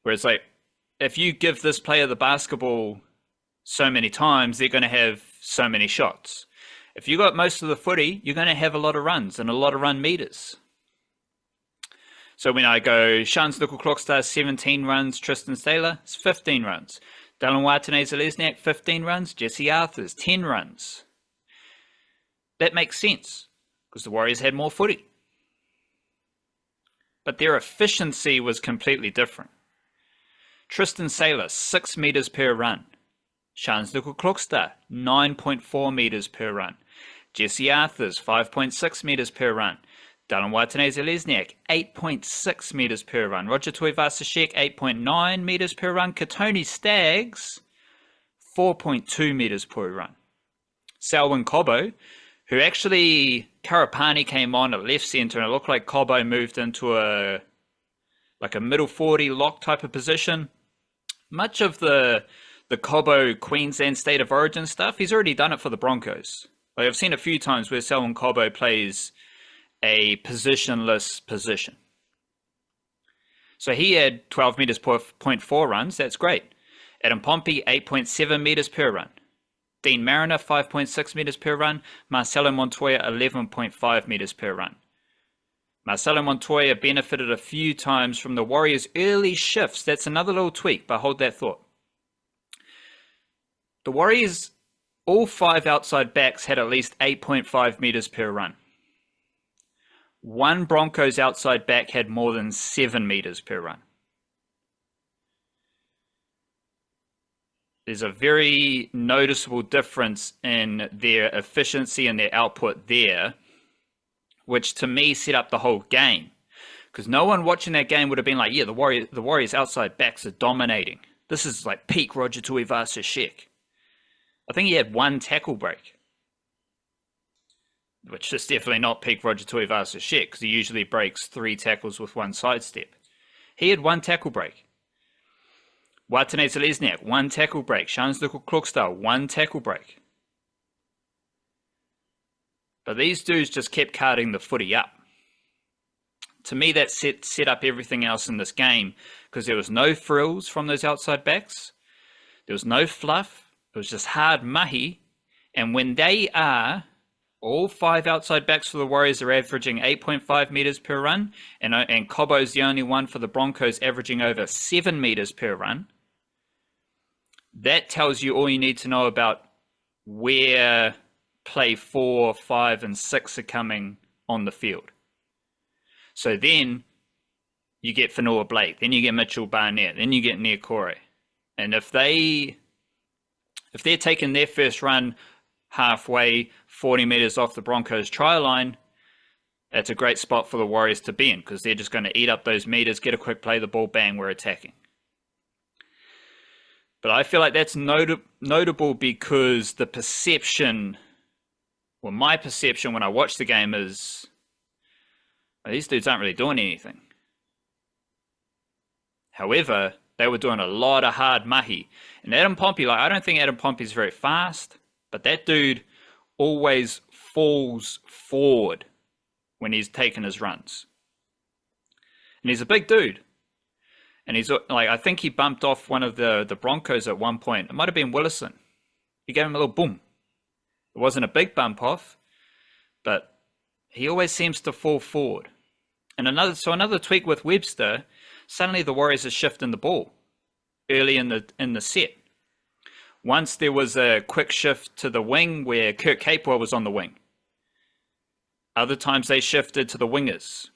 Speaker 1: where it's like, if you give this player the basketball so many times, they're going to have so many shots. If you got most of the footy, you're going to have a lot of runs and a lot of run meters. So when I go, Shans Klokstad 17 runs, Tristan Saylor, it's 15 runs. Dallin Watene-Zelezniak, 15 runs. Jesse Arthurs, 10 runs. That makes sense because the Warriors had more footy. But their efficiency was completely different. Tristan Saylor, 6 meters per run. Shans Klokstad, 9.4 meters per run. Jesse Arthurs, 5.6 meters per run. Dallin Watene-Zelezniak, 8.6 meters per run. Roger Tuivasa-Sheck, 8.9 meters per run. Katoni Staggs, 4.2 meters per run. Selwyn Cobbo, who actually, Karapani came on at left centre and it looked like Cobbo moved into a middle 40 lock type of position. Much of the Cobbo Queensland State of Origin stuff, he's already done it for the Broncos. Like I've seen a few times where Selwyn Cobbo plays a positionless position. So he had 12 meters per 0.4 runs. That's great. Adam Pompey, 8.7 meters per run. Dean Mariner, 5.6 meters per run. Marcelo Montoya, 11.5 meters per run. Marcelo Montoya benefited a few times from the Warriors' early shifts. That's another little tweak, but hold that thought. The Warriors, all 5 outside backs had at least 8.5 meters per run. One Broncos outside back had more than 7 meters per run. There's a very noticeable difference in their efficiency and their output there, which to me set up the whole game. Because no one watching that game would have been like, yeah, the Warriors outside backs are dominating. This is like peak Roger Tuivasa-Sheck. I think he had 1 tackle break, which is definitely not peak Roger Tuivasa-Sheck, because he usually breaks 3 tackles with 1 sidestep. He had 1 tackle break. Watane Zelezniak, 1 tackle break. Shans Klukstad, 1 tackle break. But these dudes just kept carting the footy up. To me, that set up everything else in this game, because there was no frills from those outside backs. There was no fluff. It was just hard mahi. And when they are, all 5 outside backs for the Warriors are averaging 8.5 meters per run, and Cobo's the only one for the Broncos averaging over 7 meters per run. That tells you all you need to know about where play 4, 5, and 6 are coming on the field. So then you get Fanua Blake, then you get Mitchell Barnett, then you get Niokore. And if they're taking their first run halfway, 40 meters off the Broncos try line, that's a great spot for the Warriors to be in, because they're just going to eat up those meters, get a quick play, the ball, bang, we're attacking. But I feel like that's notable because the perception, well, my perception when I watch the game is, well, these dudes aren't really doing anything. However, they were doing a lot of hard mahi. And Adam Pompey, like, I don't think Adam Pompey's very fast, but that dude always falls forward when he's taking his runs. And he's a big dude. And he's like, I think he bumped off one of the Broncos at one point. It might have been Willison. He gave him a little boom. It wasn't a big bump off, but he always seems to fall forward. And another tweak with Webster, suddenly the Warriors are shifting the ball early in the set. Once there was a quick shift to the wing where Kurt Capewell was on the wing. Other times they shifted to the wingers.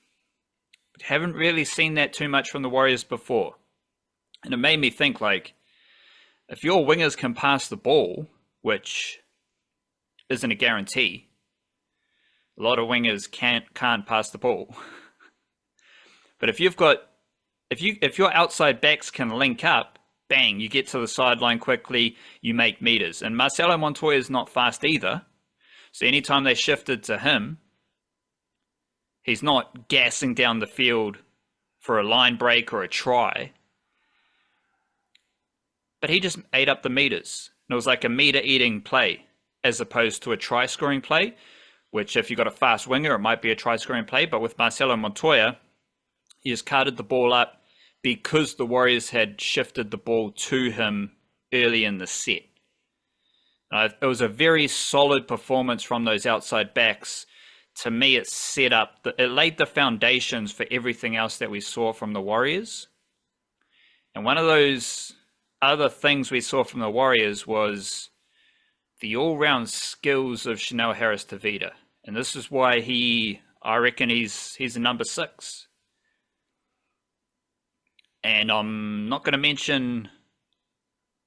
Speaker 1: But haven't really seen that too much from the Warriors before. And it made me think, like, if your wingers can pass the ball, which isn't a guarantee, a lot of wingers can't pass the ball. But if your outside backs can link up, bang, you get to the sideline quickly, you make meters. And Marcelo Montoya is not fast either. So anytime they shifted to him, he's not gassing down the field for a line break or a try. But he just ate up the meters. And it was like a meter-eating play as opposed to a try-scoring play, which if you've got a fast winger, it might be a try-scoring play. But with Marcelo Montoya, he just carted the ball up because the Warriors had shifted the ball to him early in the set. It was a very solid performance from those outside backs. To me, it laid the foundations for everything else that we saw from the Warriors. And one of those other things we saw from the Warriors was the all-round skills of Chanel Harris-Tavita. And this is why I reckon he's a number 6. And I'm not going to mention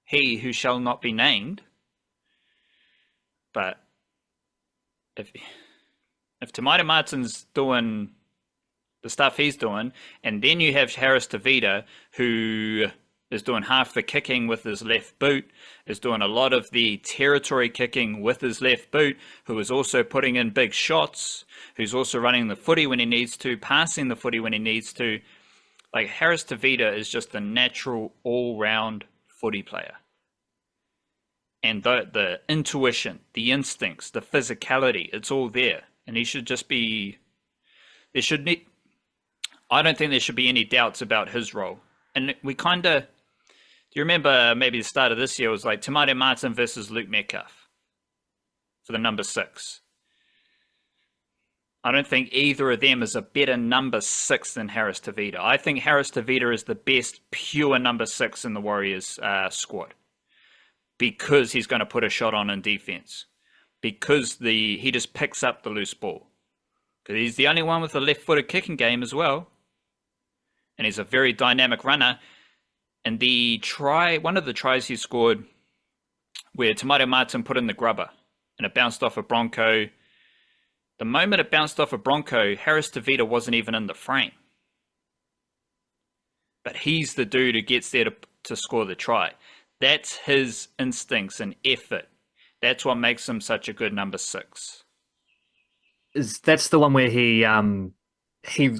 Speaker 1: he who shall not be named. But if Tamaita Martin's doing the stuff he's doing, and then you have Harris-Tavita, who is doing half the kicking with his left boot, is doing a lot of the territory kicking with his left boot, who is also putting in big shots, who's also running the footy when he needs to, passing the footy when he needs to. Like, Harris-Tavita is just a natural all-round footy player. And the intuition, the instincts, the physicality, it's all there. And he should just be... I don't think there should be any doubts about his role. And we kind of... Do you remember maybe the start of this year was like Tamaita Martin versus Luke Metcalf for the number 6? I don't think either of them is a better number 6 than Harris-Tavita. I think Harris-Tavita is the best pure number 6 in the Warriors squad. because he's going to put a shot on in defense, because he just picks up the loose ball, because he's the only one with a left-footed kicking game as well, and he's a very dynamic runner. And one of the tries he scored, where Tomato Martin put in the grubber and it bounced off a Bronco. The moment it bounced off a Bronco, Harris Tavita wasn't even in the frame. But he's the dude who gets there to score the try. That's his instincts and effort. That's what makes him such a good number 6.
Speaker 2: That's the one where he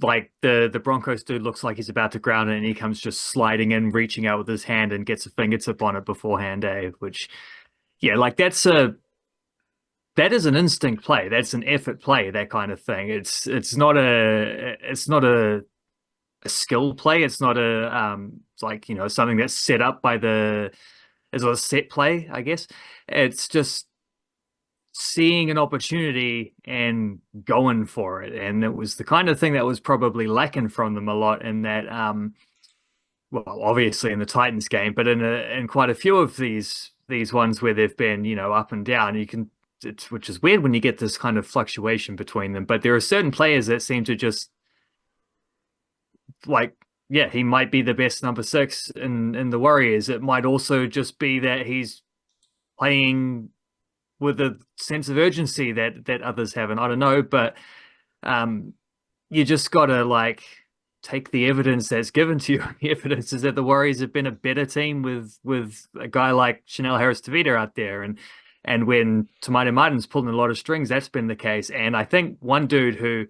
Speaker 2: like the Broncos dude looks like he's about to ground it, and he comes just sliding in, reaching out with his hand and gets a fingertip on it beforehand, which, yeah, like that is an instinct play. That's an effort play, that kind of thing. It's not a skill play. It's not it's like, something that's set up by as a set play, I guess. It's just seeing an opportunity and going for it. And it was the kind of thing that was probably lacking from them a lot in that, well, obviously in the Titans game, but in quite a few of these ones where they've been, up and down, which is weird when you get this kind of fluctuation between them. But there are certain players that seem to just, like, yeah, he might be the best number 6 in the Warriors. It might also just be that he's playing with a sense of urgency that others haven't. I don't know, but you just gotta take the evidence that's given to you. The evidence is that the Warriors have been a better team with a guy like Chanel Harris-Tavita out there, and when Tomato Martin's pulling a lot of strings, that's been the case. And I think one dude who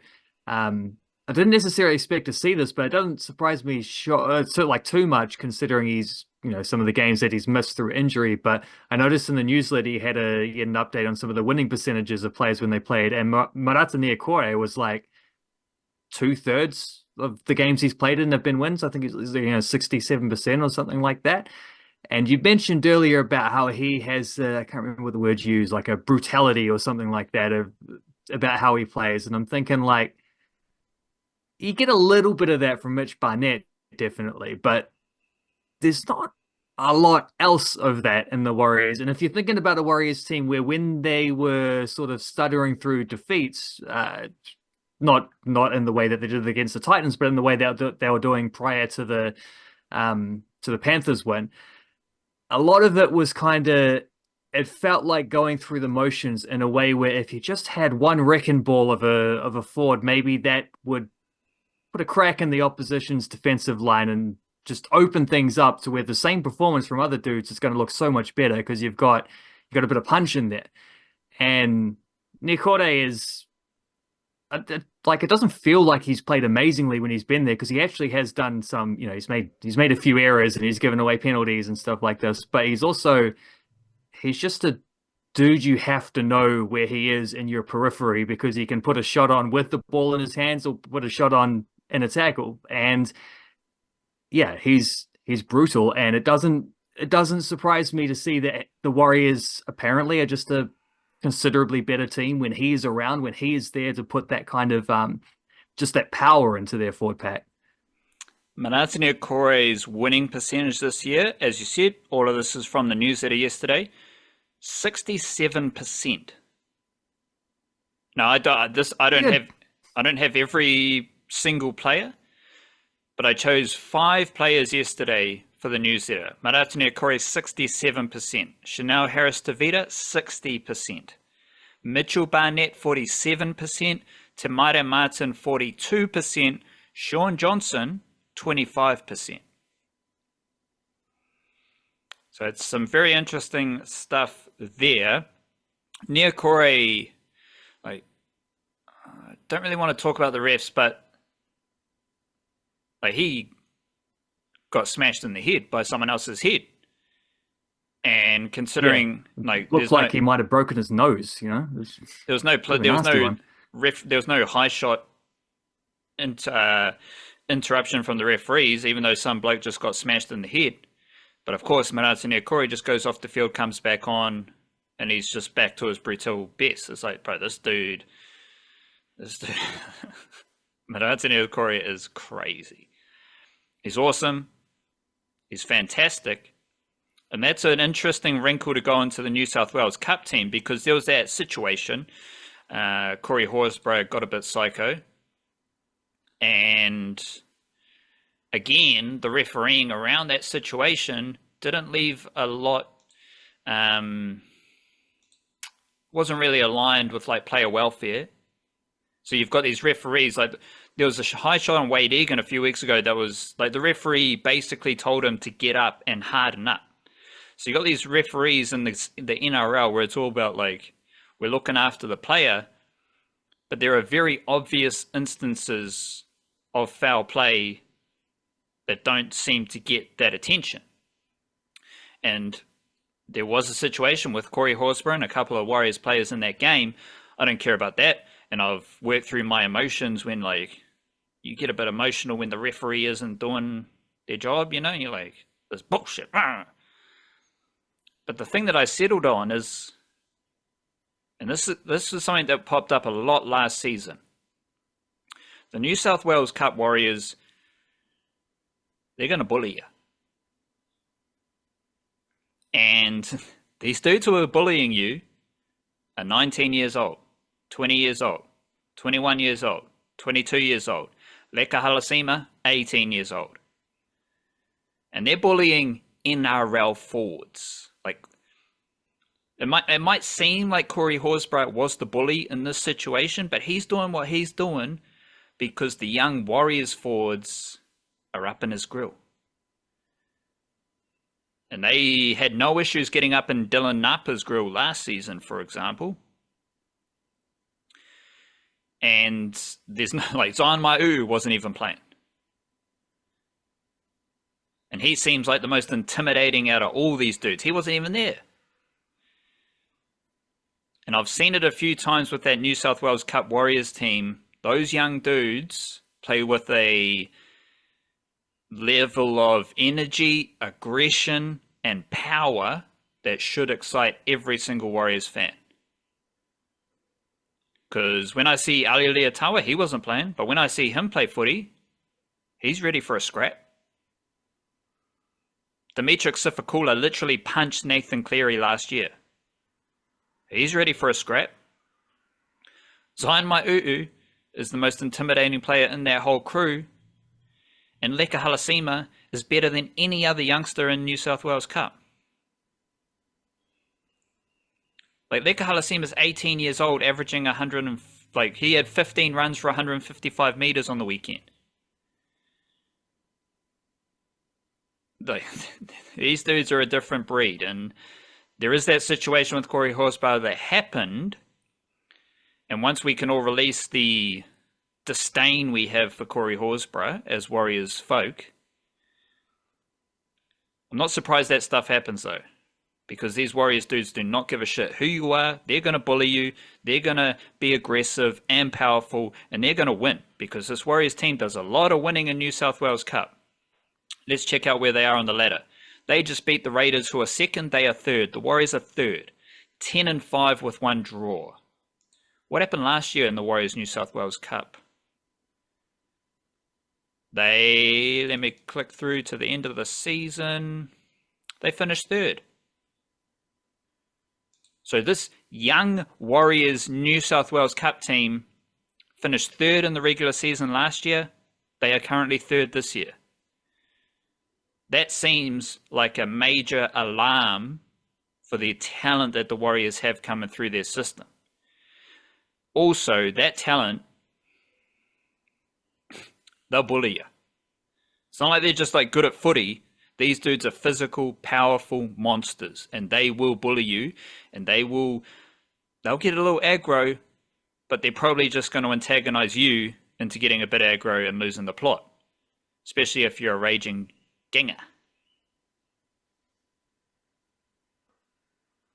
Speaker 2: I didn't necessarily expect to see this, but it doesn't surprise me too much, considering he's some of the games that he's missed through injury. But I noticed in the newsletter he had an update on some of the winning percentages of players when they played, and Marata Niokore was like 2/3 of the games he's played in have been wins. I think it's 67% or something like that. And you mentioned earlier about how he has I can't remember what the word you used, like a brutality or something like that about how he plays. And I'm thinking, like, you get a little bit of that from Mitch Barnett, definitely, but there's not a lot else of that in the Warriors. And if you're thinking about a Warriors team where when they were sort of stuttering through defeats, not in the way that they did against the Titans, but in the way that they were doing prior to the Panthers win, a lot of it was it felt like going through the motions in a way where if you just had one wrecking ball of a forward, maybe that would put a crack in the opposition's defensive line and just open things up to where the same performance from other dudes is going to look so much better because you've got a bit of punch in there. And Niokore is it doesn't feel like he's played amazingly when he's been there, because he actually has done some, he's made a few errors and he's given away penalties and stuff like this, but he's just a dude you have to know where he is in your periphery, because he can put a shot on with the ball in his hands or put a shot on in a tackle. And yeah, he's brutal, and it doesn't surprise me to see that the Warriors apparently are just a considerably better team when he is around, when he is there to put that kind of just that power into their forward pack.
Speaker 1: Manase Niokore's winning percentage this year, as you said, all of this is from the newsletter yesterday, 67%. Now, I don't have every single player, but I chose 5 players yesterday for the newsletter. Marata Niokore, 67%. Chanel Harris-Tavita, 60%. Mitchell Barnett, 47%. Tomato Martin, 42%. Sean Johnson, 25%. So it's some very interesting stuff there. Niokore, I don't really want to talk about the refs, but he got smashed in the head by someone else's head. And considering
Speaker 2: looks like he might have broken his nose,
Speaker 1: there was no high shot interruption from the referees, even though some bloke just got smashed in the head. But of course, Marata Niokore just goes off the field, comes back on, and he's just back to his brutal best. It's like, bro, this dude Marata Niokore is crazy. He's awesome. He's fantastic. And that's an interesting wrinkle to go into the New South Wales Cup team, because there was that situation. Corey Horsburgh got a bit psycho. And again, the refereeing around that situation didn't leave a lot, wasn't really aligned with like player welfare. So you've got these referees, like there was a high shot on Wade Egan a few weeks ago that was like the referee basically told him to get up and harden up. So you got these referees in the NRL where it's all about like, we're looking after the player, but there are very obvious instances of foul play that don't seem to get that attention. And there was a situation with Corey Horsburgh and a couple of Warriors players in that game. I don't care about that. And I've worked through my emotions when like you get a bit emotional when the referee isn't doing their job, you know, you're like, this bullshit. But the thing that I settled on is, and this is something that popped up a lot last season. The New South Wales Cup Warriors, they're going to bully you. And these dudes who are bullying you are 19 years old, 20 years old, 21 years old, 22 years old. Leka Halasima, 18 years old. And they're bullying NRL forwards. Like, it might seem like Corey Horsburgh was the bully in this situation, but he's doing what he's doing because the young Warriors forwards are up in his grill. And they had no issues getting up in Dylan Napa's grill last season, for example. And there's no, like, Zion Maiu wasn't even playing. And he seems like the most intimidating out of all these dudes. He wasn't even there. And I've seen it a few times with that New South Wales Cup Warriors team. Those young dudes play with a level of energy, aggression, and power that should excite every single Warriors fan. Because when I see Ali Leotawa, he wasn't playing, but when I see him play footy, he's ready for a scrap. Dimitri Sifakula literally punched Nathan Cleary last year. He's ready for a scrap. Zion Maiu is the most intimidating player in that whole crew. And Leka Halasima is better than any other youngster in New South Wales Cup. Like, Leka Halasima is 18 years old, averaging 100 and, like, he had 15 runs for 155 meters on the weekend. Like, these dudes are a different breed, and there is that situation with Corey Horsburgh that happened, and once we can all release the disdain we have for Corey Horsburgh as Warriors folk, I'm not surprised that stuff happens though, because these Warriors dudes do not give a shit who you are. They're going to bully you, they're going to be aggressive and powerful, and they're going to win, because this Warriors team does a lot of winning in New South Wales Cup. Let's check out where they are on the ladder. They just beat the Raiders, who are second. They are third. The Warriors are third. 10-5 with one draw. What happened last year in the Warriors New South Wales Cup? Let me click through to the end of the season. They finished third. So this young Warriors New South Wales Cup team finished third in the regular season last year. They are currently third this year. That seems like a major alarm for the talent that the Warriors have coming through their system. Also, that talent, they'll bully you. It's not like they're just like good at footy. These dudes are physical, powerful monsters, and they will bully you, and they'll get a little aggro, but they're probably just going to antagonize you into getting a bit aggro and losing the plot, especially if you're a raging ginger.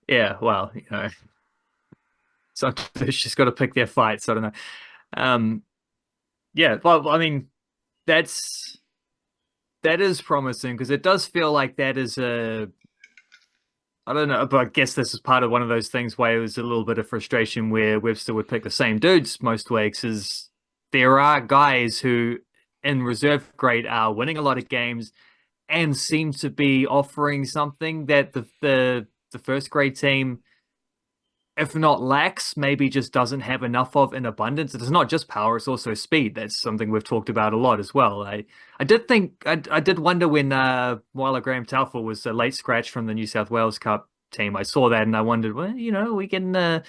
Speaker 2: Yeah, well, you know, sometimes it's just got to pick their fights. I don't know. Yeah, well, I mean, that is promising, because it does feel like that is I don't know, but I guess this is part of one of those things where it was a little bit of frustration where Webster would pick the same dudes most weeks, is there are guys who in reserve grade are winning a lot of games and seem to be offering something that the first grade team, if not lacks, maybe just doesn't have enough of in abundance. It's not just power, it's also speed. That's something we've talked about a lot as well. I did think I did wonder when Wyler Graham Taufel was a late scratch from the New South Wales Cup team. I saw that and I wondered, well, we can a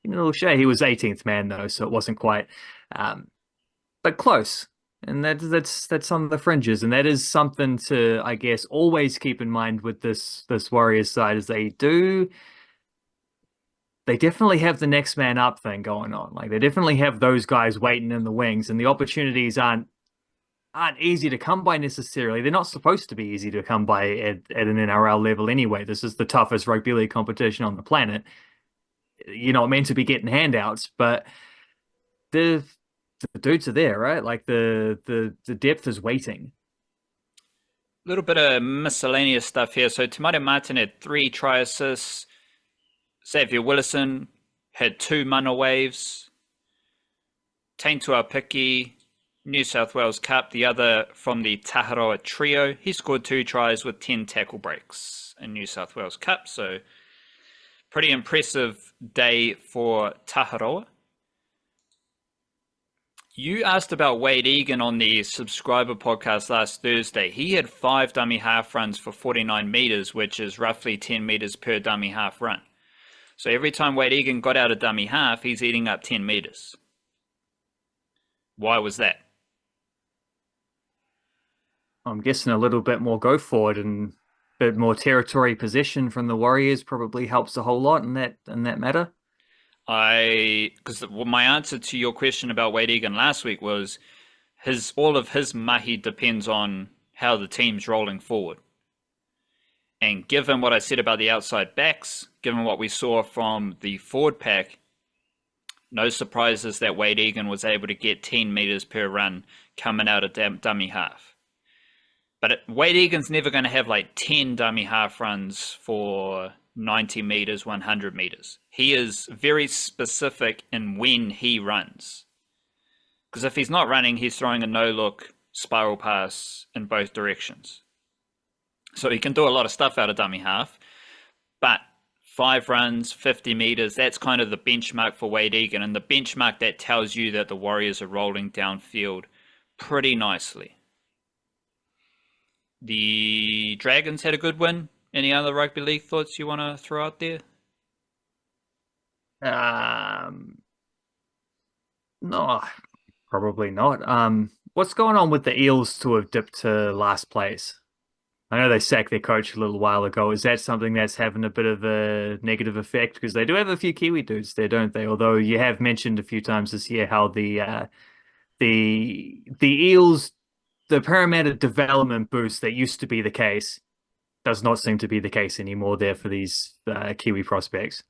Speaker 2: little share. He was 18th man though, so it wasn't quite but close. And that's on the fringes, and that is something to, I guess, always keep in mind with this Warriors side, is they definitely have the next man up thing going on. Like they definitely have those guys waiting in the wings, and the opportunities aren't easy to come by necessarily. They're not supposed to be easy to come by at an NRL level anyway. This is the toughest rugby league competition on the planet. You're not meant to be getting handouts, but the dudes are there, right? Like the depth is waiting.
Speaker 1: A little bit of miscellaneous stuff here. So Tamari Martin had 3 try assists. Xavier Willison had 2 mana waves. Taintua Piki, New South Wales Cup, the other from the Taharoa trio. He scored 2 tries with 10 tackle breaks in New South Wales Cup. So pretty impressive day for Taharoa. You asked about Wade Egan on the subscriber podcast last Thursday. He had 5 dummy half runs for 49 meters, which is roughly 10 meters per dummy half run. So every time Wade Egan got out a dummy half, he's eating up 10 meters. Why was that?
Speaker 2: I'm guessing a little bit more go forward and a bit more territory possession from the Warriors probably helps a whole lot in that matter.
Speaker 1: Because my answer to your question about Wade Egan last week was all of his mahi depends on how the team's rolling forward. And given what I said about the outside backs, given what we saw from the forward pack, no surprises that Wade Egan was able to get 10 meters per run coming out of dummy half. But Wade Egan's never going to have like 10 dummy half runs for 90 meters, 100 meters. He is very specific in when he runs. Because if he's not running, he's throwing a no-look spiral pass in both directions. So he can do a lot of stuff out of dummy half. But 5 runs, 50 meters, that's kind of the benchmark for Wade Egan. And the benchmark that tells you that the Warriors are rolling downfield pretty nicely. The Dragons had a good win. Any other rugby league thoughts you want to throw out there?
Speaker 2: No, probably not. What's going on with the Eels to have dipped to last place? I know they sacked their coach a little while ago. Is that something that's having a bit of a negative effect? Because they do have a few Kiwi dudes there, don't they? Although you have mentioned a few times this year how the Eels, the Parramatta development boost that used to be the case, does not seem to be the case anymore there for these Kiwi prospects.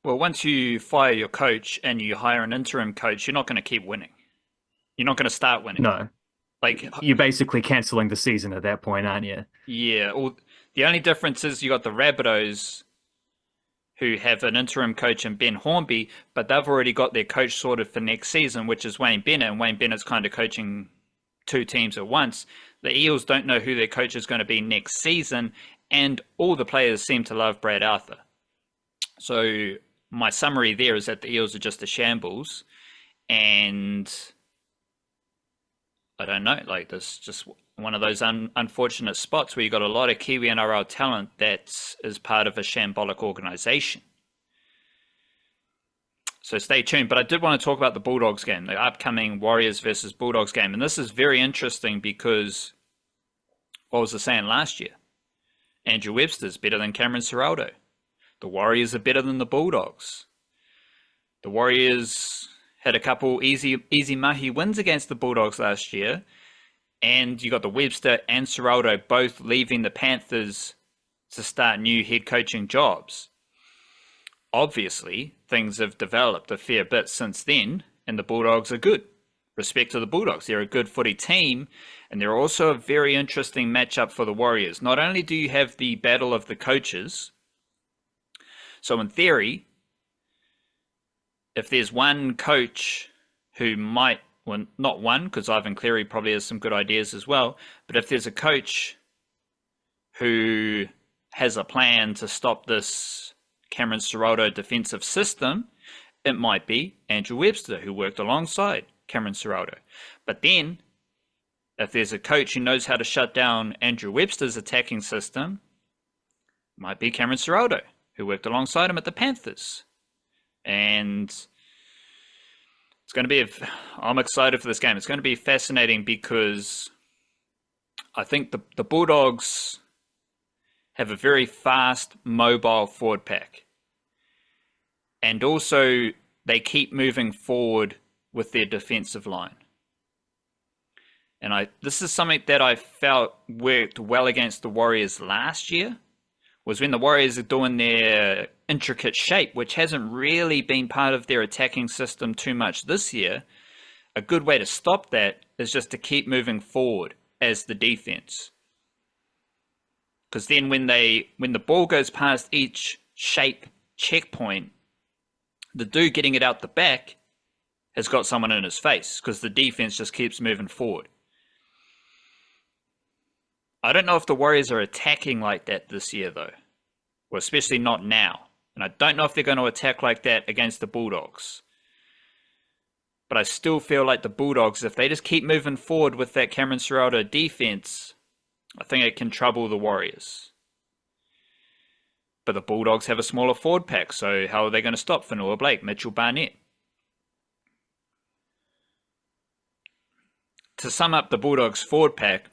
Speaker 1: Well, once you fire your coach and you hire an interim coach, you're not going to keep winning. You're not going to start winning.
Speaker 2: No. Like you're basically cancelling the season at that point, aren't you?
Speaker 1: Yeah. Well, the only difference is you got the Rabbitohs who have an interim coach in Ben Hornby, but they've already got their coach sorted for next season, which is Wayne Bennett, and Wayne Bennett's kind of coaching 2 teams at once. The Eels don't know who their coach is going to be next season, and all the players seem to love Brad Arthur. So my summary there is that the Eels are just a shambles, and I don't know, like this just one of those unfortunate spots where you got a lot of Kiwi NRL talent that is part of a shambolic organization. So stay tuned. But I did want to talk about the Bulldogs game, the upcoming Warriors versus Bulldogs game. And this is very interesting because what was I saying last year? Andrew Webster's better than Cameron Ciraldo. The Warriors are better than the Bulldogs. The Warriors had a couple easy mahi wins against the Bulldogs last year. And you got the Webster and Ciraldo both leaving the Panthers to start new head coaching jobs. Obviously, things have developed a fair bit since then, and the Bulldogs are good. Respect to the Bulldogs. They're a good footy team, and they're also a very interesting matchup for the Warriors. Not only do you have the battle of the coaches, so in theory, if there's one coach who might well, not one, because Ivan Cleary probably has some good ideas as well, but if there's a coach who has a plan to stop this Cameron Ciraldo defensive system, it might be Andrew Webster, who worked alongside Cameron Ciraldo. But then, if there's a coach who knows how to shut down Andrew Webster's attacking system, it might be Cameron Ciraldo, who worked alongside him at the Panthers. And it's going to be, I'm excited for this game. It's going to be fascinating because I think the Bulldogs have a very fast, mobile forward pack. And also, they keep moving forward with their defensive line. And this is something that I felt worked well against the Warriors last year, was when the Warriors are doing their intricate shape, which hasn't really been part of their attacking system too much this year. A good way to stop that is just to keep moving forward as the defense. Because then when the ball goes past each shape checkpoint, the dude getting it out the back has got someone in his face because the defense just keeps moving forward. I don't know if the Warriors are attacking like that this year, though. Well, especially not now. And I don't know if they're going to attack like that against the Bulldogs. But I still feel like the Bulldogs, if they just keep moving forward with that Cameron Ciraldo defense, I think it can trouble the Warriors. But the Bulldogs have a smaller forward pack, so how are they going to stop Fanua Blake, Mitchell Barnett? To sum up the Bulldogs forward pack,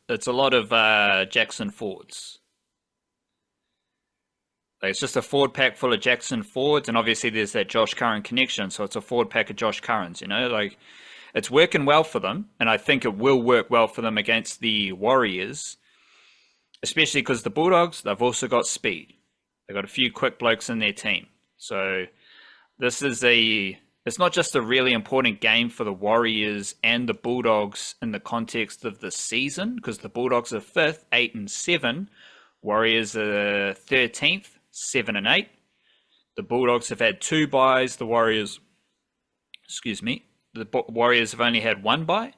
Speaker 1: it's a lot of Jackson forwards. Like, it's just a forward pack full of Jackson forwards, and obviously there's that Josh Curran connection, so it's a forward pack of Josh Currans, you know? Like, it's working well for them, and I think it will work well for them against the Warriors, especially because the Bulldogs, they've also got speed. They've got a few quick blokes in their team. So this is it's not just a really important game for the Warriors and the Bulldogs in the context of the season, because the Bulldogs are 5th, 8-7. Warriors are 13th, 7-8. The Bulldogs have had 2 byes. The Warriors have only had 1 bye.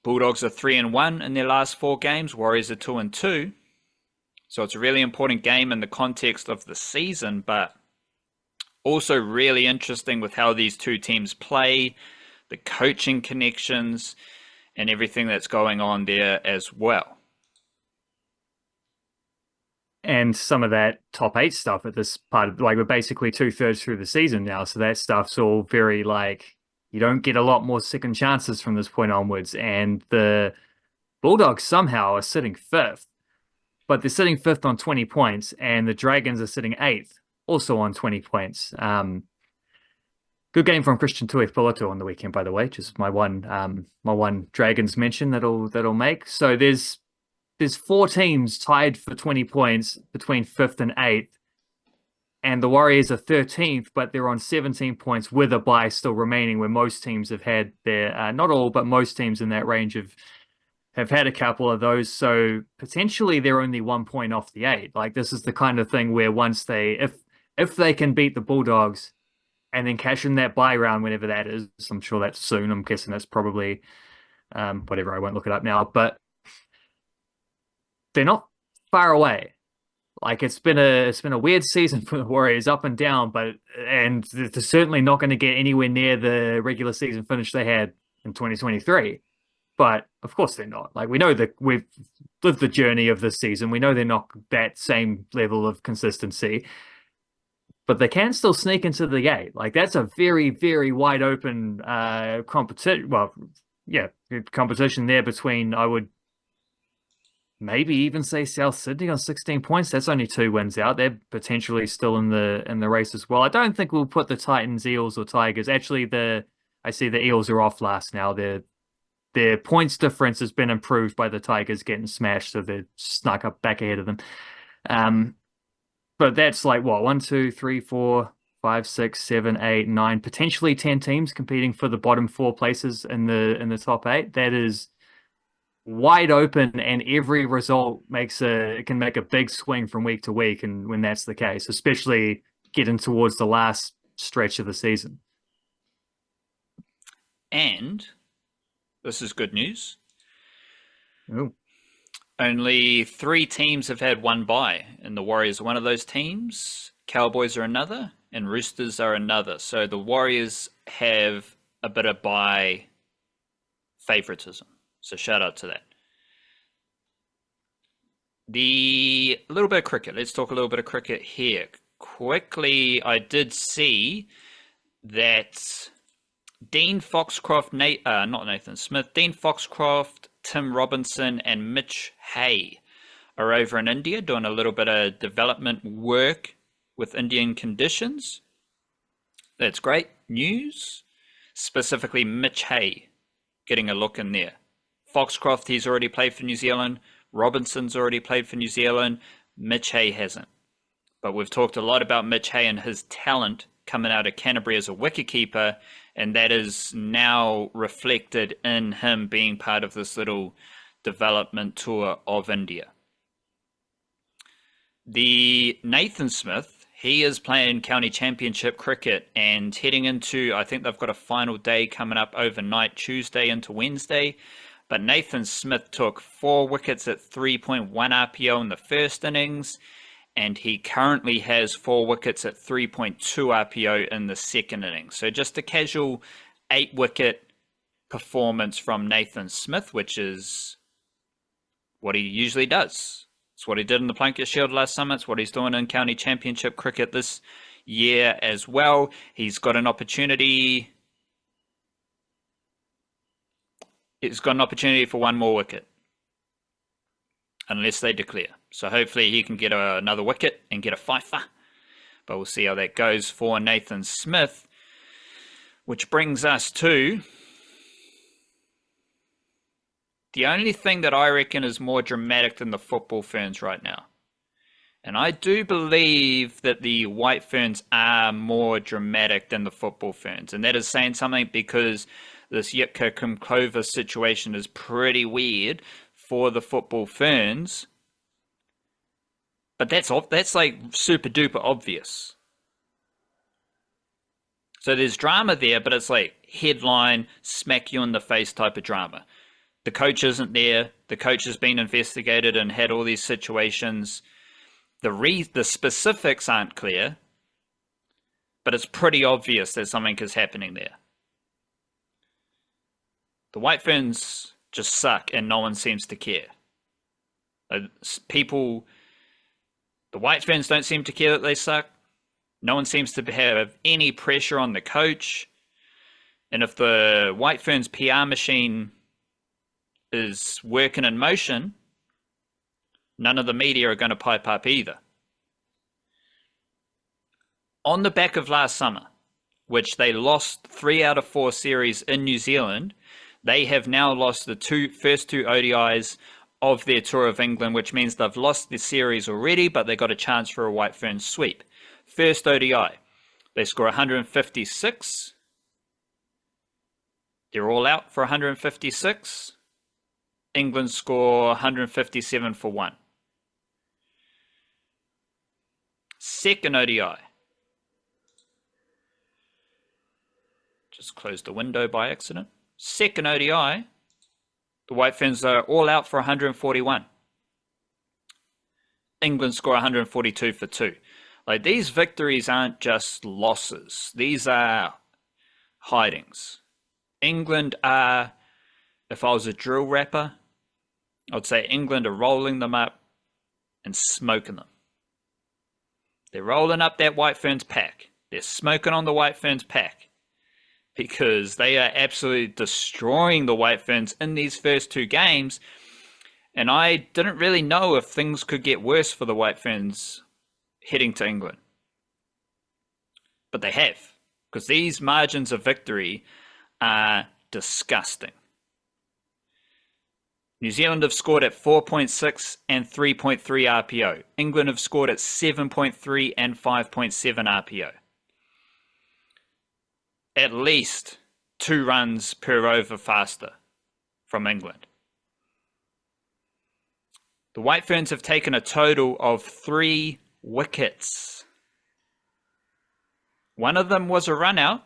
Speaker 1: Bulldogs are 3-1 in their last 4 games. Warriors are 2-2. So it's a really important game in the context of the season, but also really interesting with how these two teams play, the coaching connections, and everything that's going on there as well.
Speaker 2: And some of that top 8 stuff at this part of, like, we're basically 2/3 through the season now. So that stuff's all very, like, you don't get a lot more second chances from this point onwards. And the Bulldogs somehow are sitting 5th, but they're sitting 5th on 20 points, and the Dragons are sitting 8th, also on 20 points. Good game from Christian Tuipulotu on the weekend, by the way, just my one Dragons mention that'll make. So there's 4 teams tied for 20 points between 5th and 8th, and the Warriors are 13th, but they're on 17 points with a bye still remaining, where most teams have had their, not all, but most teams in that range have had a couple of those. So potentially they're only 1 point off the 8. Like, this is the kind of thing where once if they can beat the Bulldogs and then cash in that bye round, whenever that is, I'm sure that's soon. I'm guessing that's probably whatever. I won't look it up now, but they're not far away. Like, it's been a weird season for the Warriors, up and down, and they're certainly not going to get anywhere near the regular season finish they had in 2023. But of course they're not. Like, we know that we've lived the journey of this season. We know they're not that same level of consistency, but they can still sneak into the 8. Like, that's a very, very wide open competition. Well, yeah, competition there between, I would maybe even say, South Sydney on 16 points. That's only 2 wins out. They're potentially still in the race as well. I don't think we'll put the Titans, Eels, or Tigers. Actually, I see the Eels are off last now. Their points difference has been improved by the Tigers getting smashed, so they're snuck up back ahead of them. But that's like, what, 1, 2, 3, 4, 5, 6, 7, 8, 9, potentially 10 teams competing for the bottom 4 places in the top 8. That is wide open, and every result can make a big swing from week to week, and when that's the case, especially getting towards the last stretch of the season.
Speaker 1: And this is good news.
Speaker 2: Ooh.
Speaker 1: Only 3 teams have had one bye, and the Warriors are one of those teams. Cowboys are another, and Roosters are another. So the Warriors have a bit of bye favoritism. So shout out to that. A little bit of cricket. Let's talk a little bit of cricket here. Quickly, I did see that Dean Foxcroft, not Nathan Smith, Dean Foxcroft, Tim Robinson, and Mitch Hay are over in India doing a little bit of development work with Indian conditions. That's great news. Specifically, Mitch Hay getting a look in there. Foxcroft, he's already played for New Zealand. Robinson's already played for New Zealand. Mitch Hay hasn't. But we've talked a lot about Mitch Hay and his talent coming out of Canterbury as a wicketkeeper, and that is now reflected in him being part of this little development tour of India. The Nathan Smith, he is playing county championship cricket and heading into, I think they've got a final day coming up overnight, Tuesday into Wednesday. But Nathan Smith took 4 wickets at 3.1 RPO in the first innings, and he currently has 4 wickets at 3.2 RPO in the second innings. So just a casual 8-wicket performance from Nathan Smith, which is what he usually does. It's what he did in the Plunkett Shield last summer. It's what he's doing in county championship cricket this year as well. He's got an opportunity. He's got an opportunity for 1 more wicket, unless they declare. So hopefully he can get another wicket and get a fifer. But we'll see how that goes for Nathan Smith. Which brings us to the only thing that I reckon is more dramatic than the football Ferns right now. And I do believe that the White Ferns are more dramatic than the football Ferns. And that is saying something, because this Yitka Kumkova situation is pretty weird for the football Ferns. But that's like super duper obvious. So there's drama there, but it's like headline, smack you in the face type of drama. The coach isn't there. The coach has been investigated and had all these situations. The specifics aren't clear, but it's pretty obvious that something is happening there. The White Ferns just suck, and no one seems to care. The White Ferns don't seem to care that they suck. No one seems to have any pressure on the coach. And if the White Ferns PR machine is working in motion, none of the media are going to pipe up either. On the back of last summer, which they lost 3 out of 4 series in New Zealand, they have now lost the first two ODIs of their tour of England, which means they've lost the series already, but they got a chance for a White Ferns sweep. First ODI, they score 156. They're all out for 156. England score 157 for 1. Second ODI. Just closed the window by accident. Second ODI, the White Ferns are all out for 141. England score 142 for 2. Like, these victories aren't just losses. These are hidings. England are, if I was a drill rapper, I'd say England are rolling them up and smoking them. They're rolling up that White Ferns pack. They're smoking on the White Ferns pack, because they are absolutely destroying the White Ferns in these first 2 games. And I didn't really know if things could get worse for the White Ferns heading to England. But they have, because these margins of victory are disgusting. New Zealand have scored at 4.6 and 3.3 RPO. England have scored at 7.3 and 5.7 RPO. At least 2 runs per over faster from England. The White Ferns have taken a total of 3 wickets. One of them was a run out.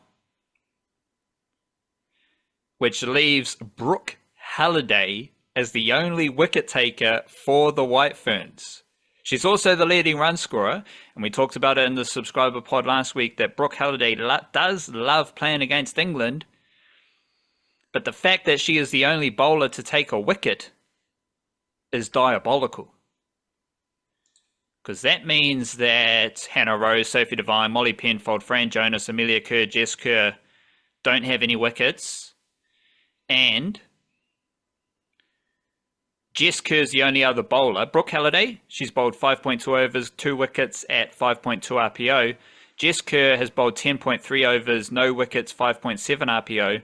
Speaker 1: which leaves Brooke Halliday as the only wicket taker for the White Ferns. She's also the leading run scorer, and we talked about it in the subscriber pod last week that Brooke Halliday does love playing against England, but the fact that she is the only bowler to take a wicket is diabolical. Because that means that Hannah Rose, Sophie Devine, Molly Penfold, Fran Jonas, Amelia Kerr, Jess Kerr don't have any wickets, and Jess Kerr's the only other bowler. Brooke Halliday, she's bowled 5.2 overs, 2 wickets at 5.2 RPO. Jess Kerr has bowled 10.3 overs, no wickets, 5.7 RPO.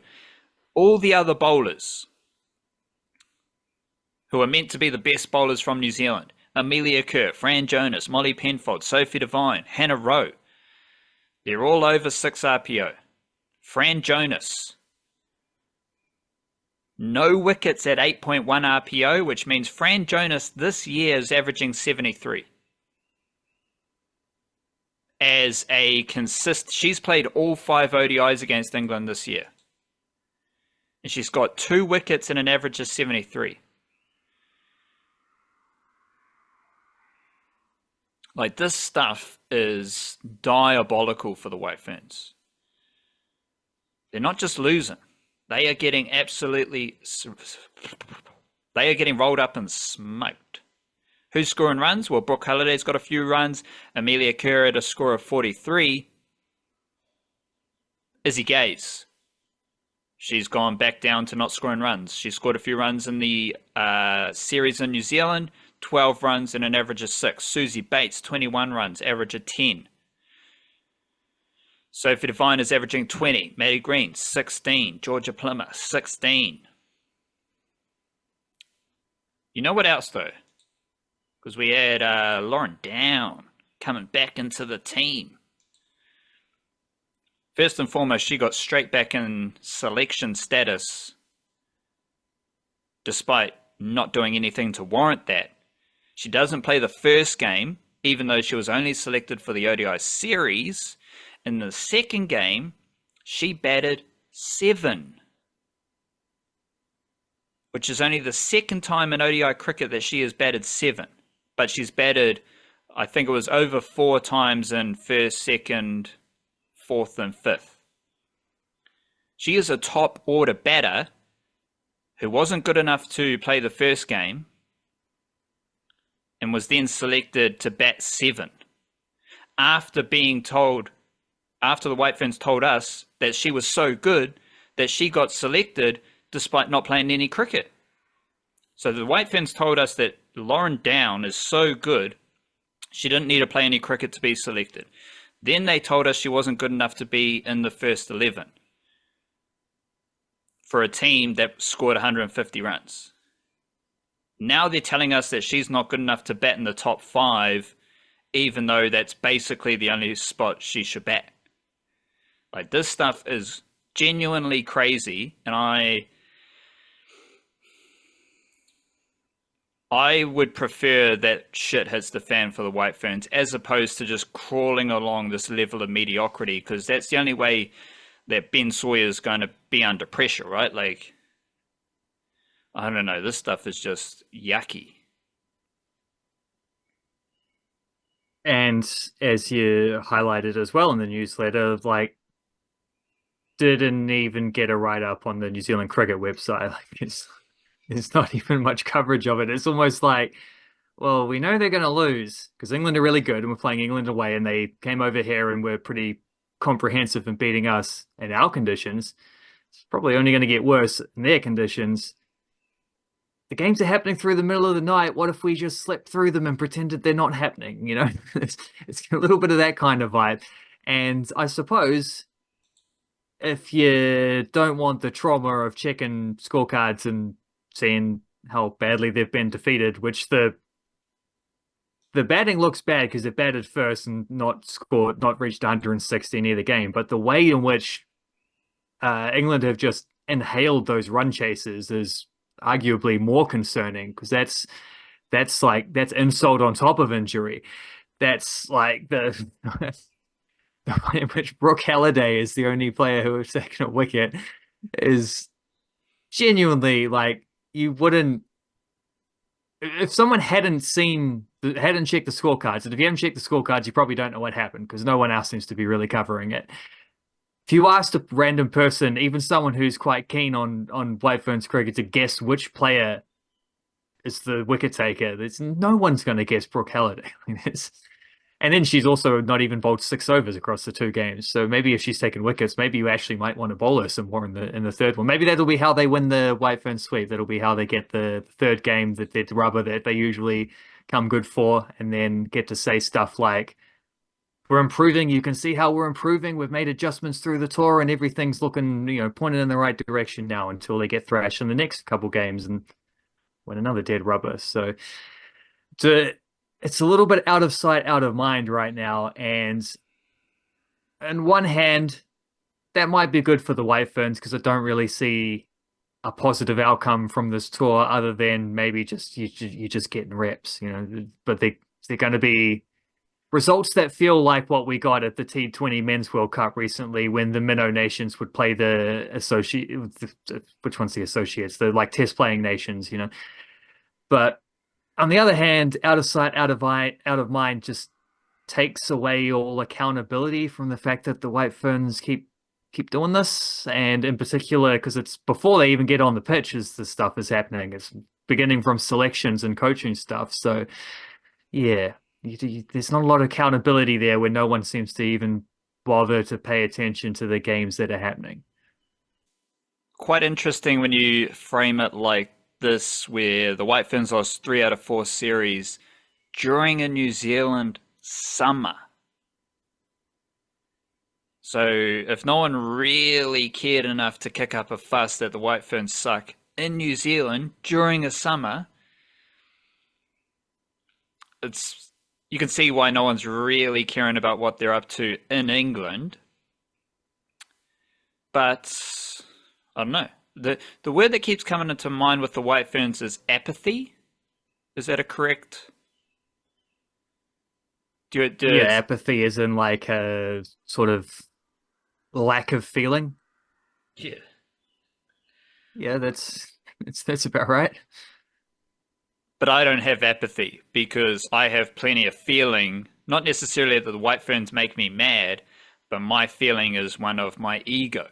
Speaker 1: All the other bowlers who are meant to be the best bowlers from New Zealand, Amelia Kerr, Fran Jonas, Molly Penfold, Sophie Devine, Hannah Rowe, they're all over 6 RPO. Fran Jonas, no wickets at 8.1 RPO, which means Fran Jonas this year is averaging 73. She's played all 5 ODIs against England this year. And she's got 2 wickets and an average of 73. Like, this stuff is diabolical for the White Ferns. They're not just losing. They are getting rolled up and smoked. Who's scoring runs? Well, Brooke Halliday's got a few runs. Amelia Kerr at a score of 43. Izzy Gaze, she's gone back down to not scoring runs. She scored a few runs in the series in New Zealand, 12 runs and an average of 6. Susie Bates, 21 runs, average of 10. Sophie Devine is averaging 20. Maddie Green, 16. Georgia Plymouth, 16. You know what else, though? Because we had Lauren Down coming back into the team. First and foremost, she got straight back in selection status despite not doing anything to warrant that. She doesn't play the first game, even though she was only selected for the ODI series. In the second game, she batted 7, which is only the second time in ODI cricket that she has batted 7. But she's batted, I think it was over 4 times in first, second, fourth, and fifth. She is a top order batter who wasn't good enough to play the first game and was then selected to bat 7 after the White Ferns told us that she was so good that she got selected despite not playing any cricket. So the White Ferns told us that Lauren Down is so good, she didn't need to play any cricket to be selected. Then they told us she wasn't good enough to be in the first 11 for a team that scored 150 runs. Now they're telling us that she's not good enough to bat in the top 5, even though that's basically the only spot she should bat. Like, this stuff is genuinely crazy, and I would prefer that shit hits the fan for the White Ferns as opposed to just crawling along this level of mediocrity, because that's the only way that Ben Sawyer is going to be under pressure, right? Like, I don't know, this stuff is just yucky.
Speaker 2: And as you highlighted as well in the newsletter, like, didn't even get a write-up on the New Zealand cricket website. Like, there's not even much coverage of it. It's almost like, well, we know they're going to lose because England are really good and we're playing England away and they came over here and were pretty comprehensive in beating us in our conditions. It's probably only going to get worse in their conditions. The games are happening through the middle of the night. What if we just slept through them and pretended they're not happening? You know, it's a little bit of that kind of vibe. And I suppose if you don't want the trauma of checking scorecards and seeing how badly they've been defeated, which the batting looks bad because they batted first and not reached 160 in either game. But the way in which England have just inhaled those run chases is arguably more concerning, because that's insult on top of injury. That's like the way in which Brooke Halliday is the only player who has taken a wicket is genuinely, like, you wouldn't, if someone hadn't checked the scorecards, and if you haven't checked the scorecards, you probably don't know what happened because no one else seems to be really covering it. If you asked a random person, even someone who's quite keen on White Ferns cricket, to guess which player is the wicket taker, there's no one's going to guess Brooke Halliday. And then she's also not even bowled 6 overs across the 2 games. So maybe if she's taken wickets, maybe you actually might want to bowl her some more in the third one. Maybe that'll be how they win the White Fern sweep. That'll be how they get the third game, that their rubber that they usually come good for, and then get to say stuff like, "We're improving. You can see how we're improving. We've made adjustments through the tour, and everything's looking, pointed in the right direction now." Until they get thrashed in the next couple games and win another dead rubber. So it's a little bit out of sight, out of mind right now. And on one hand, that might be good for the White Ferns because I don't really see a positive outcome from this tour other than maybe just you're just getting reps, But they're going to be results that feel like what we got at the T20 Men's World Cup recently, when the Minnow Nations would play the associate, which one's the associates, the like test playing nations, But on the other hand, out of sight, out of mind, just takes away all accountability from the fact that the White Ferns keep doing this, and in particular because it's before they even get on the pitch as the stuff is happening. It's beginning from selections and coaching stuff. So yeah, there's not a lot of accountability there when no one seems to even bother to pay attention to the games that are happening.
Speaker 1: Quite interesting when you frame it like this, where the White Ferns lost 3 out of 4 series during a New Zealand summer. So if no one really cared enough to kick up a fuss that the White Ferns suck in New Zealand during a summer, you can see why no one's really caring about what they're up to in England. But I don't know. The word that keeps coming into mind with the White Ferns is apathy. Is that a correct?
Speaker 2: Yeah, apathy is in like a sort of lack of feeling.
Speaker 1: Yeah.
Speaker 2: Yeah, that's about right.
Speaker 1: But I don't have apathy because I have plenty of feeling. Not necessarily that the White Ferns make me mad, but my feeling is one of my ego.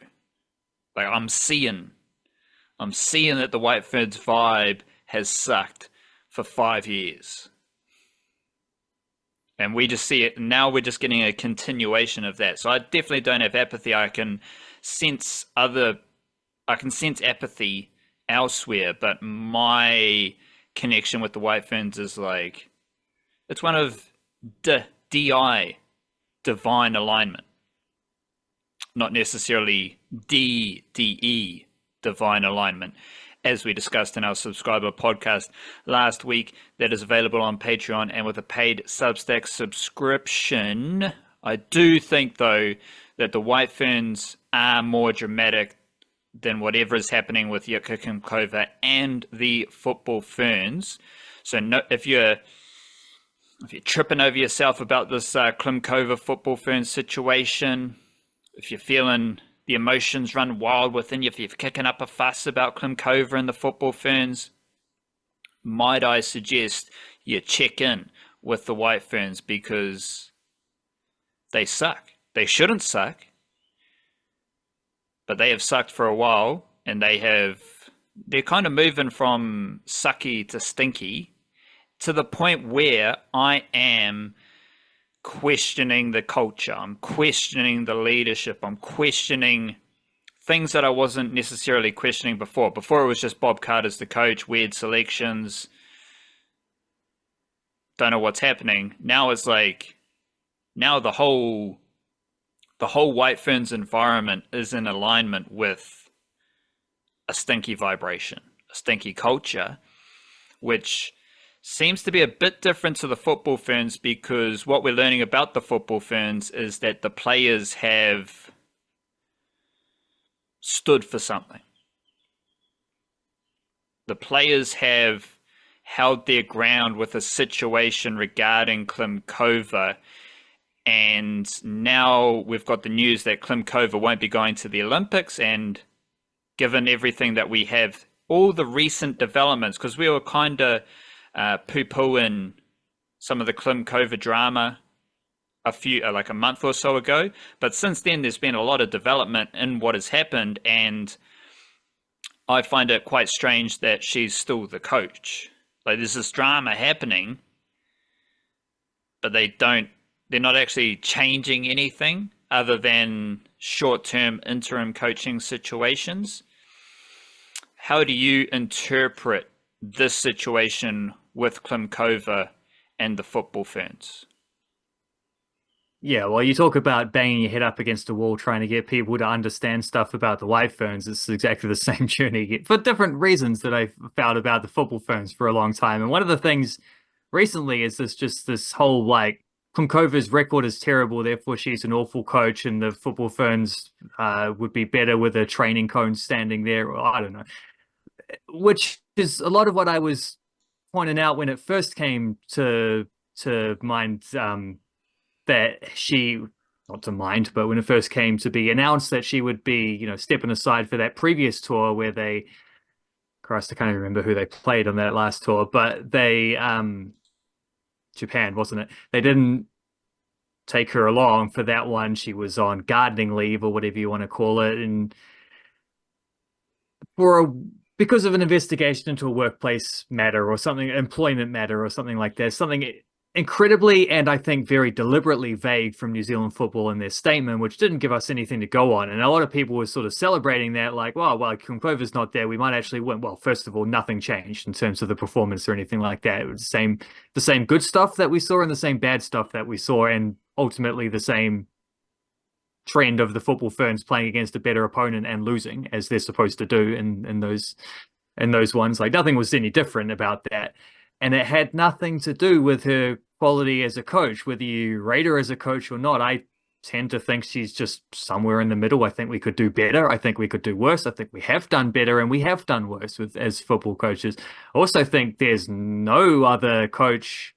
Speaker 1: Like I'm seeing that the White Ferns vibe has sucked for 5 years. And we just see it, now we're just getting a continuation of that. So I definitely don't have apathy. I can sense apathy elsewhere, but my connection with the White Ferns is like, it's one of DI, divine alignment. Not necessarily DE, divine alignment, as we discussed in our subscriber podcast last week, that is available on Patreon and with a paid Substack subscription. I do think, though, that the White Ferns are more dramatic than whatever is happening with Yitka Klimkova and the Football Ferns. So no, if you're tripping over yourself about this Klimkova Football Ferns situation, if you're feeling the emotions run wild within you, if you're kicking up a fuss about Klimkova and the Football Ferns, might I suggest you check in with the White Ferns, because they suck. They shouldn't suck, but they have sucked for a while, and they're kind of moving from sucky to stinky to the point where I am questioning the culture. I'm questioning the leadership. I'm questioning things that I wasn't necessarily questioning before. Before it was just Bob Carter's the coach, weird selections, don't know what's happening. Now it's like, now the whole White Ferns environment is in alignment with a stinky vibration, a stinky culture, which seems to be a bit different to the Football Ferns, because what we're learning about the Football Ferns is that the players have stood for something. The players have held their ground with a situation regarding Klimkova, and now we've got the news that Klimkova won't be going to the Olympics, and given everything that we have, all the recent developments, because we were kind of poo-pooing some of the Klimkova drama like a month or so ago. But since then, there's been a lot of development in what has happened, and I find it quite strange that she's still the coach. Like, there's this drama happening, but they're not actually changing anything other than short-term interim coaching situations. How do you interpret this situation with Klimkova and the football Ferns?
Speaker 2: Yeah, well, you talk about banging your head up against a wall trying to get people to understand stuff about the White Ferns. It's exactly the same journey for different reasons that I've found about the football Ferns for a long time. And one of the things recently is this whole like Klimkova's record is terrible, therefore she's an awful coach, and the football Ferns would be better with a training cone standing there. Or I don't know, which is a lot of what I was pointing out when it first came to mind. That she, not to mind, but when it first came to be announced that she would be, stepping aside for that previous tour where Christ, I can't even remember who they played on that last tour, but Japan, wasn't it? They didn't take her along for that one. She was on gardening leave or whatever you want to call it. And because of an investigation into a workplace matter or something, employment matter or something like that, something incredibly and I think very deliberately vague from New Zealand football in their statement, which didn't give us anything to go on. And a lot of people were sort of celebrating that, like, well, Klimkova's not there, we might actually win. Well, first of all, nothing changed in terms of the performance or anything like that. It was the same good stuff that we saw and the same bad stuff that we saw, and ultimately the same trend of the football Ferns playing against a better opponent and losing, as they're supposed to do in those ones. Like, nothing was any different about that. And it had nothing to do with her quality as a coach, whether you rate her as a coach or not. I tend to think she's just somewhere in the middle. I think we could do better. I think we could do worse. I think we have done better and we have done worse as football coaches. I also think there's no other coach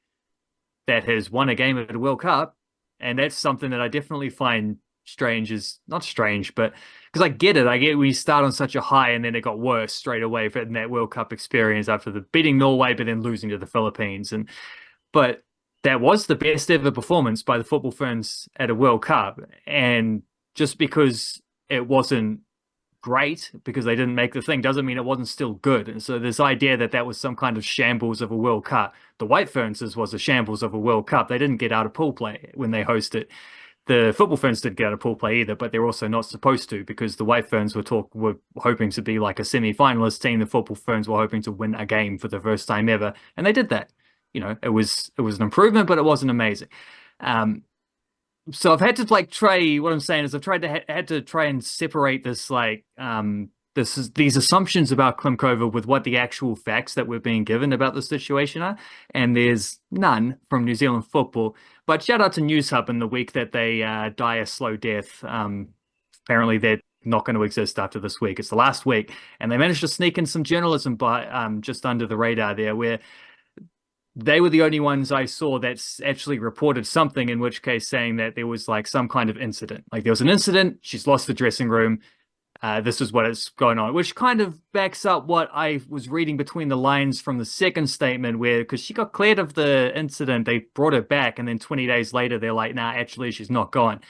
Speaker 2: that has won a game at a World Cup. And that's something that I definitely find strange. Is not strange, but because I get we start on such a high and then it got worse straight away in that World Cup experience after the beating Norway, but then losing to the Philippines. But that was the best ever performance by the football Ferns at a World Cup. And just because it wasn't great, because they didn't make the thing, doesn't mean it wasn't still good. And so this idea that was some kind of shambles of a World Cup, the White Ferns was a shambles of a World Cup. They didn't get out of pool play when they hosted. The football Ferns didn't get out of pool play either, but they're also not supposed to, because the White Ferns were hoping to be like a semi-finalist team. The football Ferns were hoping to win a game for the first time ever, and they did that. It was an improvement, but it wasn't amazing. So I've had to what I'm saying is I've had to try and separate this these assumptions about Klimkova with what the actual facts that we're being given about the situation are, and there's none from New Zealand football. But shout out to News Hub in the week that they die a slow death. Apparently they're not going to exist after this week. It's the last week, and they managed to sneak in some journalism by just under the radar there, where they were the only ones I saw that's actually reported something, in which case saying that there was some kind of incident. Like, there was an incident, she's lost the dressing room, this is what is going on, which kind of backs up what I was reading between the lines from the second statement, where, because she got cleared of the incident, they brought her back, and then 20 days later, they're like, nah, actually, she's not gone.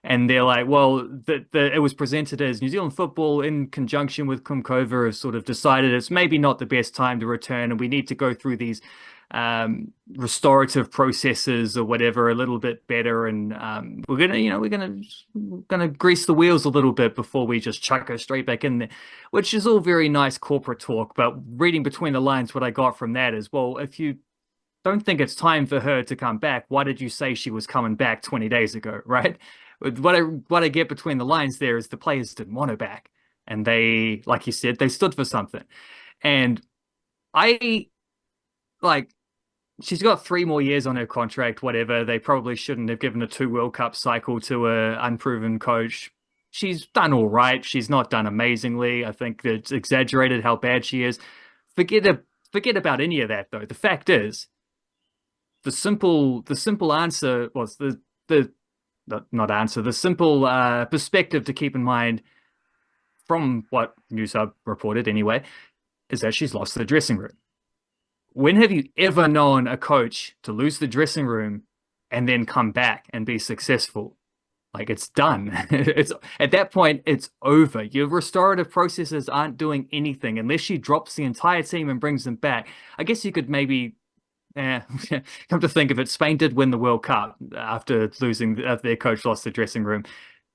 Speaker 2: And they're like, well, it was presented as New Zealand football in conjunction with Klimkova have sort of decided it's maybe not the best time to return, and we need to go through these restorative processes or whatever a little bit better, and we're gonna grease the wheels a little bit before we just chuck her straight back in there, which is all very nice corporate talk. But reading between the lines, what I got from that is, well, if you don't think it's time for her to come back, why did you say she was coming back 20 days ago, right? What I get between the lines there is the players didn't want her back, and they, like you said, they stood for something. And she's got 3 more years on her contract, whatever. They probably shouldn't have given a 2 World Cup cycle to a unproven coach. She's done all right. She's not done amazingly. I think it's exaggerated how bad she is. Forget about any of that, though. The fact is, the simple answer was the simple perspective to keep in mind from what News Hub reported anyway, is that she's lost the dressing room. When have you ever known a coach to lose the dressing room and then come back and be successful? Like, it's done. It's at that point, it's over. Your restorative processes aren't doing anything unless she drops the entire team and brings them back. I guess you could maybe, come to think of it, Spain did win the World Cup after their coach lost the dressing room.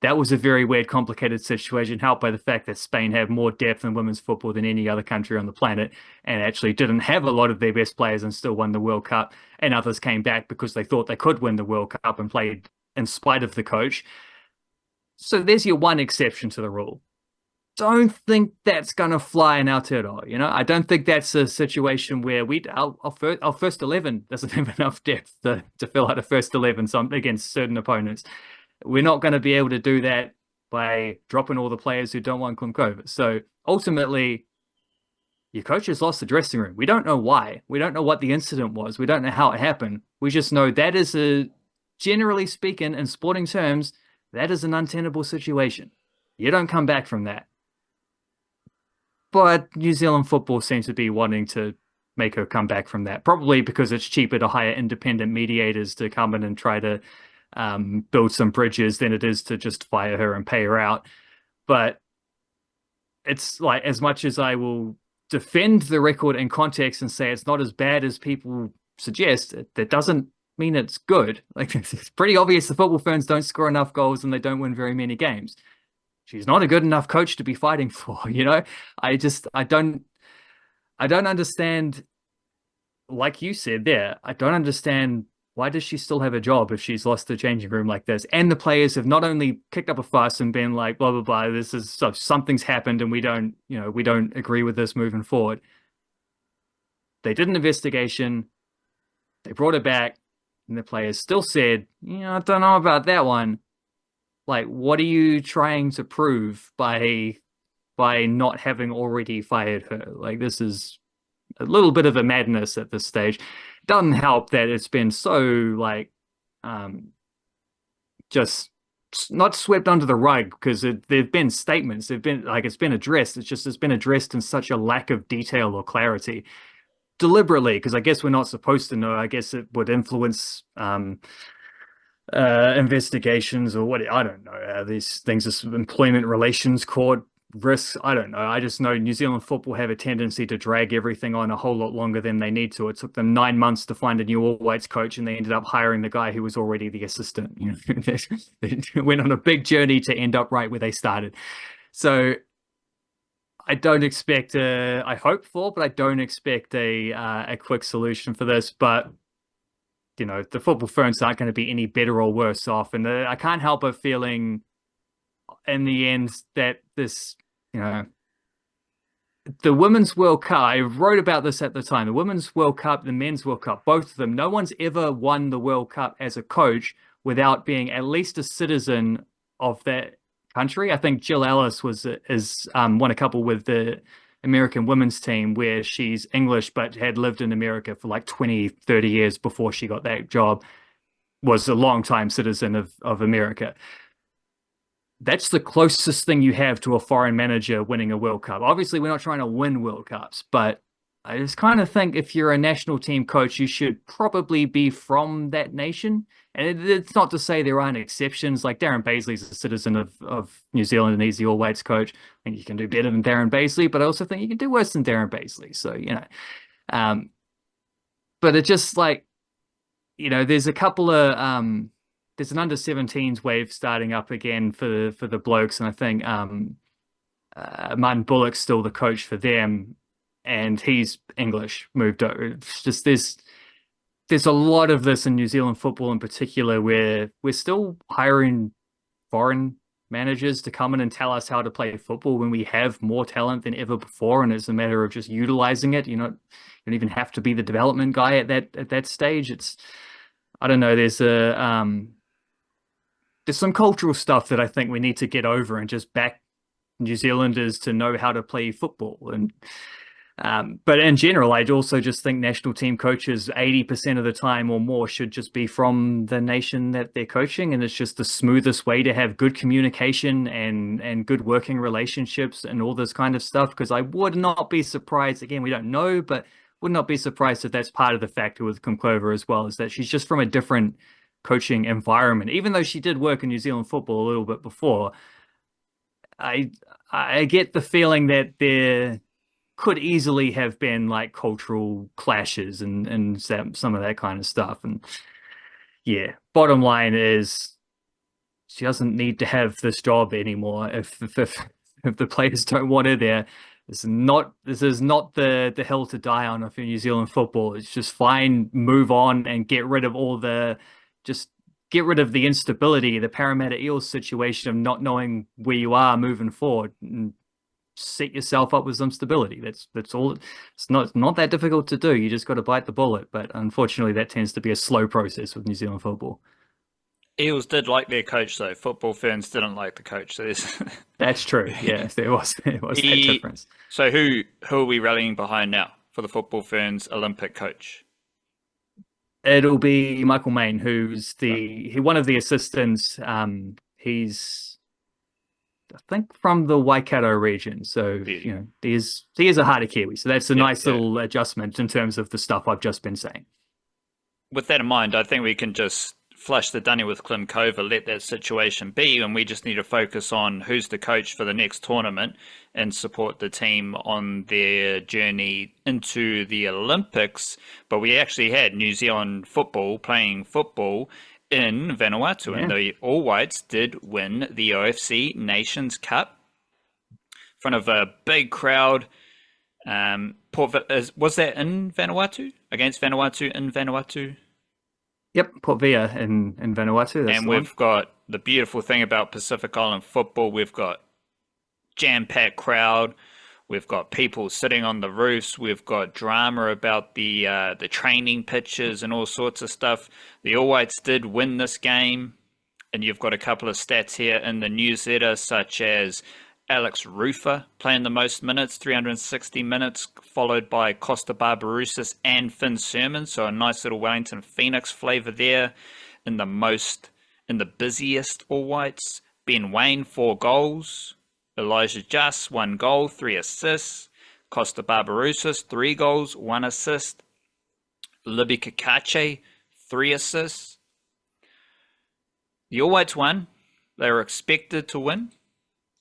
Speaker 2: That was a very weird, complicated situation, helped by the fact that Spain had more depth in women's football than any other country on the planet, and actually didn't have a lot of their best players and still won the World Cup. And others came back because they thought they could win the World Cup and played in spite of the coach. So there's your one exception to the rule. Don't think that's going to fly in Aotearoa. I don't think that's a situation where our first 11 doesn't have enough depth to fill out a first 11 against certain opponents. We're not going to be able to do that by dropping all the players who don't want Klimkova. So ultimately, your coach has lost the dressing room. We don't know why. We don't know what the incident was. We don't know how it happened. We just know that is generally speaking, in sporting terms, that is an untenable situation. You don't come back from that. But New Zealand football seems to be wanting to make her come back from that, probably because it's cheaper to hire independent mediators to come in and try to build some bridges than it is to just fire her and pay her out. But it's like, as much as I will defend the record in context and say it's not as bad as people suggest, that doesn't mean it's good. Like, it's pretty obvious the football Ferns don't score enough goals and they don't win very many games. She's not a good enough coach to be fighting for, I don't understand. Like you said there, I don't understand, why does she still have a job if she's lost the changing room like this? And the players have not only kicked up a fuss and been like, blah, blah, blah, something's happened and we don't agree with this moving forward. They did an investigation. They brought it back. And the players still said, I don't know about that one. Like, what are you trying to prove by not having already fired her? Like, this is a little bit of a madness at this stage. Doesn't help that it's been so just not swept under the rug, because there've been statements, it's been addressed. It's been addressed in such a lack of detail or clarity, deliberately, because I guess we're not supposed to know. I guess it would influence investigations or what, I don't know, these things, this employment relations court risks, I don't know. I just know New Zealand football have a tendency to drag everything on a whole lot longer than they need to. It took them 9 months to find a new All Whites coach, and they ended up hiring the guy who was already the assistant. They went on a big journey to end up right where they started. So I don't expect I hope for, but I don't expect a quick solution for this. But the football Ferns aren't going to be any better or worse off, and I can't help but feeling, in the end, that this, the Women's World Cup, I wrote about this at the time, the Women's World Cup, the Men's World Cup, both of them, no one's ever won the World Cup as a coach without being at least a citizen of that country. I think Jill Ellis won a couple with the American women's team, where she's English but had lived in America for like 20, 30 years before she got that job, was a long-time citizen of America. That's the closest thing you have to a foreign manager winning a World Cup. Obviously, we're not trying to win World Cups, but I just kind of think if you're a national team coach, you should probably be from that nation. And it's not to say there aren't exceptions. Like Darren Paisley's a citizen of New Zealand and he's the All Whites coach. I think you can do better than Darren Paisley, but I also think you can do worse than Darren Paisley. So, but it's just like, there's a couple of, there's an under-17s wave starting up again for the blokes. And I think Martin Bullock's still the coach for them, and he's English, moved over. It's just there's a lot of this in New Zealand football in particular, where we're still hiring foreign managers to come in and tell us how to play football when we have more talent than ever before, and it's a matter of just utilizing it. You don't even have to be the development guy at that stage. It's, I don't know, there's some cultural stuff that I think we need to get over and just back New Zealanders to know how to play football. And But in general, I'd also just think national team coaches 80% of the time or more should just be from the nation that they're coaching. And it's just the smoothest way to have good communication and good working relationships and all this kind of stuff. Because I would not be surprised, again, we don't know, but would not be surprised if that's part of the factor with Clover as well, is that she's just from a different coaching environment. Even though she did work in New Zealand football a little bit before, I I get the feeling that there could easily have been like cultural clashes and some of that kind of stuff. And yeah, bottom line is she doesn't need to have this job anymore if the players don't want her there. This is not the hill to die on for New Zealand football. It's just fine, move on and get rid of just get rid of the instability, the Parramatta Eels situation of not knowing where you are moving forward, and set yourself up with some stability. That's all. It's not that difficult to do. You just got to bite the bullet. But unfortunately, that tends to be a slow process with New Zealand football.
Speaker 1: Eels did like their coach, though. Football fans didn't like the coach. So
Speaker 2: That's true. Yeah, there was that difference.
Speaker 1: So who are we rallying behind now for the Football Ferns Olympic coach?
Speaker 2: It'll be Michael Main, who's one of the assistants. He's, I think, from the Waikato region. So, he is a harder Kiwi. So that's a nice little adjustment in terms of the stuff I've just been saying.
Speaker 1: With that in mind, I think we can just flush the dunny with Clem Cover, let that situation be, and we just need to focus on who's the coach for the next tournament and support the team on their journey into the Olympics. But we actually had New Zealand football playing football in Vanuatu, and the All Whites did win the OFC Nations Cup in front of a big crowd. Was that in Vanuatu? Against Vanuatu in Vanuatu?
Speaker 2: Yep, Port Vila in Vanuatu.
Speaker 1: And we've got the beautiful thing about Pacific Island football. We've got jam-packed crowd. We've got people sitting on the roofs. We've got drama about the training pitches and all sorts of stuff. The All Whites did win this game, and you've got a couple of stats here in the newsletter, such as Alex Rufer playing the most minutes, 360 minutes, followed by Costa Barbarouses and Finn Sermon. So a nice little Wellington Phoenix flavour there in the busiest All Whites. Ben Wayne, 4 goals. Elijah Just, 1 goal, 3 assists. Costa Barbarouses, 3 goals, 1 assist. Libby Kakache, 3 assists. The All Whites won. They were expected to win.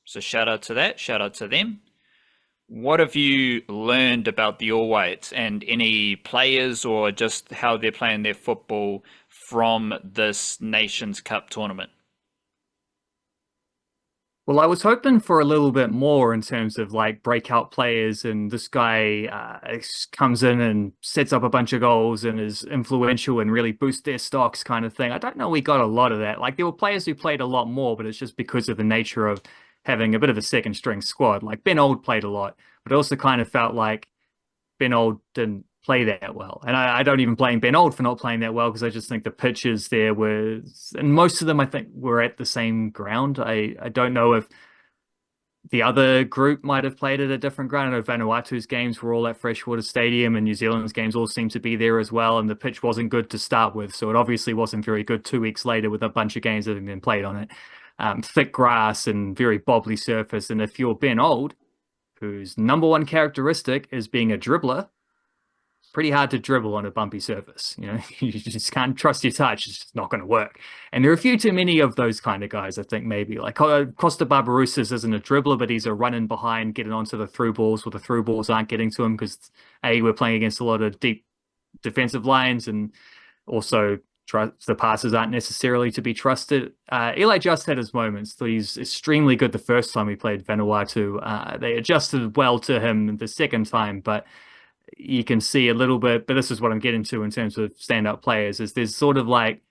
Speaker 1: So shout out to that. Shout out to them. What have you learned about the All Whites and any players or just how they're playing their football from this Nations Cup tournament?
Speaker 2: Well, I was hoping for a little bit more in terms of like breakout players, and this guy comes in and sets up a bunch of goals and is influential and really boosts their stocks kind of thing. I don't know we got a lot of that. Like there were players who played a lot more, but it's just because of the nature of having a bit of a second string squad. Like Ben Old played a lot, but it also kind of felt like Ben Old didn't play that well. And I don't even blame Ben Old for not playing that well, because I just think the pitches there were, and most of them I think were at the same ground. I don't know if the other group might have played at a different ground. I know Vanuatu's games were all at Freshwater Stadium, and New Zealand's games all seemed to be there as well, and the pitch wasn't good to start with, so it obviously wasn't very good 2 weeks later with a bunch of games that had been played on it. Thick grass and very bobbly surface. And if you're Ben Old, whose number one characteristic is being a dribbler, it's pretty hard to dribble on a bumpy surface. You just can't trust your touch. It's just not going to work. And there are a few too many of those kind of guys, I think, maybe. Like Costa Barbarouses isn't a dribbler, but he's a running behind, getting onto the through balls where the through balls aren't getting to him because, we're playing against a lot of deep defensive lines, and also the passes aren't necessarily to be trusted. Eli Just had his moments. So he's extremely good the first time we played Vanuatu. They adjusted well to him the second time, but you can see a little bit, but this is what I'm getting to in terms of standout players, is there's sort of like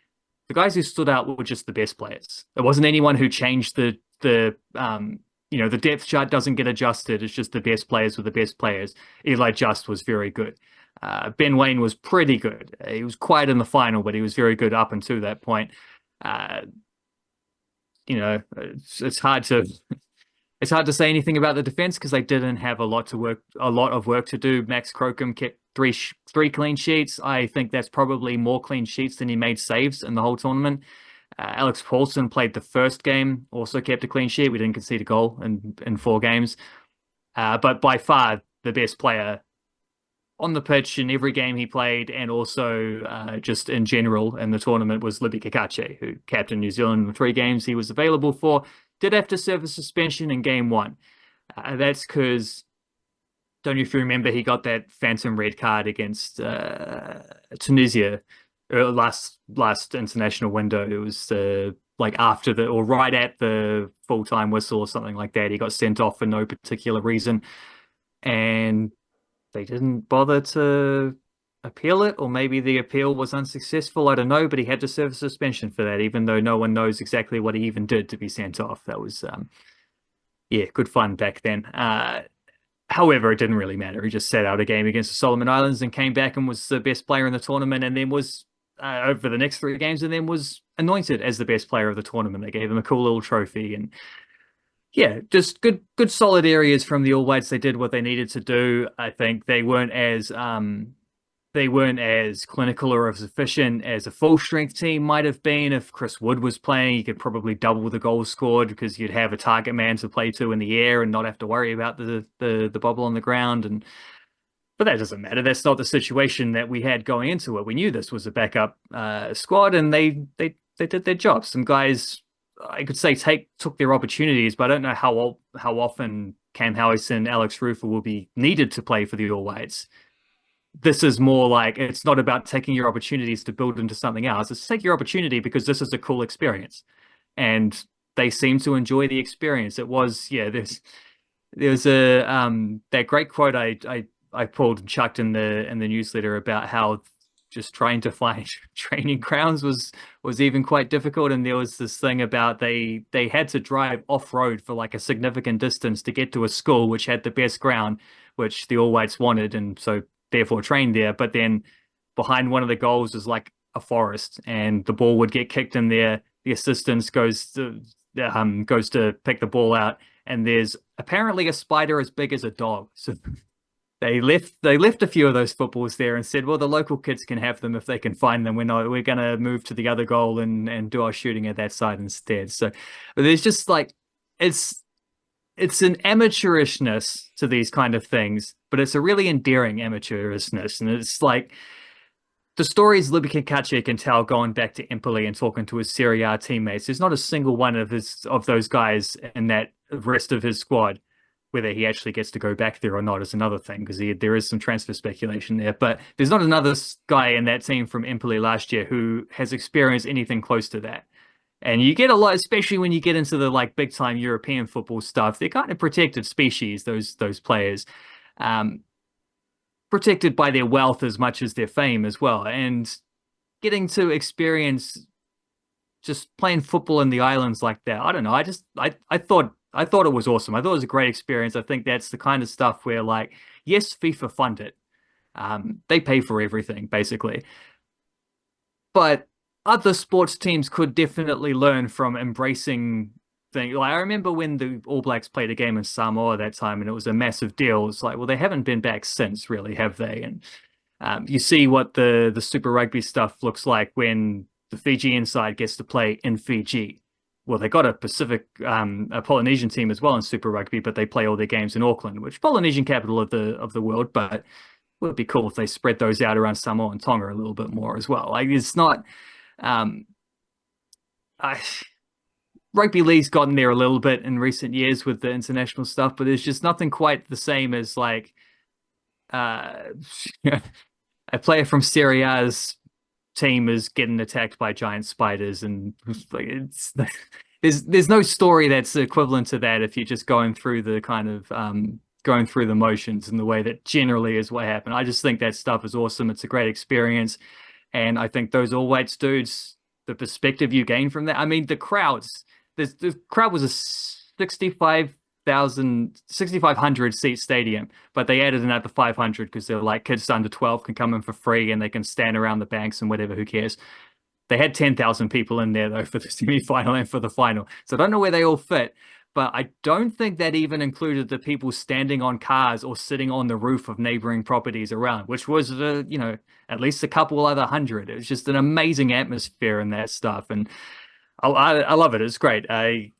Speaker 2: the guys who stood out were just the best players. There wasn't anyone who changed the depth chart doesn't get adjusted. It's just the best players were the best players. Eli Just was very good. Ben Wayne was pretty good. He was quiet in the final, but he was very good up until that point. It's hard to It's hard to say anything about the defense because they didn't have a lot of work to do. Max Crocombe kept three clean sheets. I think that's probably more clean sheets than he made saves in the whole tournament. Alex Paulson played the first game, also kept a clean sheet. We didn't concede a goal in 4 games. But by far the best player on the pitch in every game he played, and also just in general in the tournament, was Libby Kakache, who captained New Zealand in the 3 games he was available for. Did have to serve a suspension in game 1. That's because, don't you remember, he got that phantom red card against Tunisia last international window. It was like after the, or right at the full-time whistle or something like that. He got sent off for no particular reason, and they didn't bother to appeal it, or maybe the appeal was unsuccessful. I don't know, but he had to serve a suspension for that, even though no one knows exactly what he even did to be sent off. That was, yeah, good fun back then. However, it didn't really matter. He just sat out a game against the Solomon Islands and came back and was the best player in the tournament, and then was over the next 3 games, and then was anointed as the best player of the tournament. They gave him a cool little trophy, and yeah, just good solid areas from the All Whites. They did what they needed to do. I think they weren't as clinical or as efficient as a full strength team might have been. If Chris Wood was playing, you could probably double the goals scored because you'd have a target man to play to in the air and not have to worry about the bubble on the ground. But that doesn't matter. That's not the situation that we had going into it. We knew this was a backup squad, and they did their job. Some guys, I could say, took their opportunities, but I don't know how often Cam Howison and Alex Rufer will be needed to play for the All Whites. This is more like, it's not about taking your opportunities to build into something else. It's take your opportunity because this is a cool experience, and they seem to enjoy the experience. It was, yeah. There's a that great quote I pulled and chucked in the newsletter about how just trying to find training grounds was even quite difficult. And there was this thing about they had to drive off-road for like a significant distance to get to a school which had the best ground, which the All Whites wanted, and so therefore trained there. But then behind one of the goals is like a forest, and the ball would get kicked in there. The assistant goes to pick the ball out, and there's apparently a spider as big as a dog. So they left a few of those footballs there and said, well, the local kids can have them if they can find them. We're going to move to the other goal and do our shooting at that side instead. So there's just like, it's an amateurishness to these kind of things, but it's a really endearing amateurishness. And it's like the stories Libby Kakache can tell going back to Empoli and talking to his Serie A teammates. There's not a single one of those guys in that rest of his squad. Whether he actually gets to go back there or not is another thing, because there is some transfer speculation there. But there's not another guy in that team from Empoli last year who has experienced anything close to that. And you get a lot, especially when you get into the like big time European football stuff. They're kind of protected species, those players, protected by their wealth as much as their fame as well. And getting to experience just playing football in the islands like that, I don't know. I thought it was awesome. I thought it was a great experience. I think that's the kind of stuff where, like, yes, FIFA fund it. They pay for everything, basically. But other sports teams could definitely learn from embracing things. Like, I remember when the All Blacks played a game in Samoa that time, and it was a massive deal. It's like, well, they haven't been back since, really, have they? And you see what the Super Rugby stuff looks like when the Fijian side gets to play in Fiji. Well, they got a Polynesian team as well in Super Rugby, but they play all their games in Auckland, which Polynesian capital of the world. But it would be cool if they spread those out around Samoa and Tonga a little bit more as well. Like, it's not, rugby league's gotten there a little bit in recent years with the international stuff, but there's just nothing quite the same as like a player from Serie A's team is getting attacked by giant spiders, and like there's no story that's equivalent to that if you're just going through the kind of going through the motions in the way that generally is what happened. I just think that stuff is awesome. It's a great experience, and I think those All Whites dudes, the perspective you gain from that. I mean, the crowd was a 6,500 seat stadium, but they added another 500 because they're like, kids under 12 can come in for free and they can stand around the banks and whatever, who cares. They had 10,000 people in there though for the semi-final and for the final, so I don't know where they all fit, but I don't think that even included the people standing on cars or sitting on the roof of neighboring properties around, which was, at least a couple other hundred. It was just an amazing atmosphere and that stuff. And I love it. It's great. I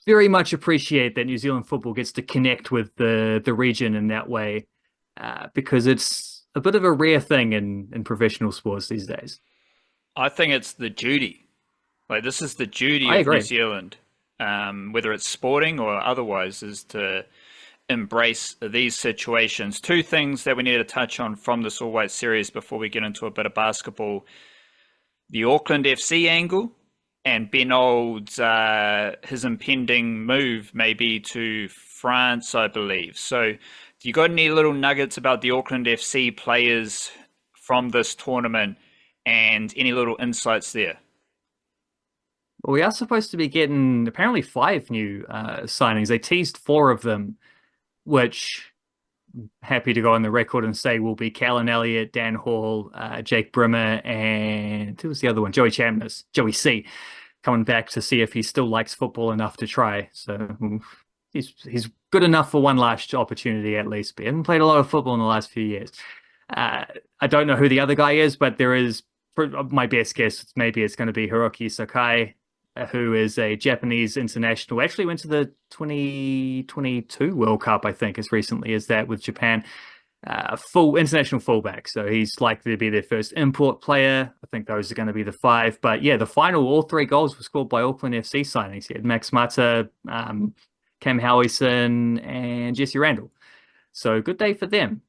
Speaker 2: very much appreciate that New Zealand football gets to connect with the region in that way, because it's a bit of a rare thing in professional sports these days.
Speaker 1: I think it's the duty. Like, this is the duty
Speaker 2: I
Speaker 1: of New
Speaker 2: agree.
Speaker 1: Zealand, whether it's sporting or otherwise, is to embrace these situations. Two things that we need to touch on from this All White series before we get into a bit of basketball: the Auckland FC angle, and Ben Old's his impending move maybe to France, I believe. So, do you got any little nuggets about the Auckland FC players from this tournament, and any little insights there?
Speaker 2: Well, we are supposed to be getting apparently 5 new signings. They teased 4 of them, which happy to go on the record and say will be Callan Elliott, Dan Hall, Jake Brimmer, and who was the other one? Joey Chamness, Joey C, coming back to see if he still likes football enough to try. So he's good enough for one last opportunity at least, but he hasn't played a lot of football in the last few years. I don't know who the other guy is, but there is, my best guess, maybe it's going to be Hiroki Sakai, who is a Japanese international, actually went to the 2022 World Cup, I think, as recently as that with Japan. Full international fullback, so he's likely to be their first import player. I think those are going to be the 5. But yeah, the final, all 3 goals were scored by Auckland FC signings. He had Max Mata, Cam Howison, and Jesse Randall. So good day for them.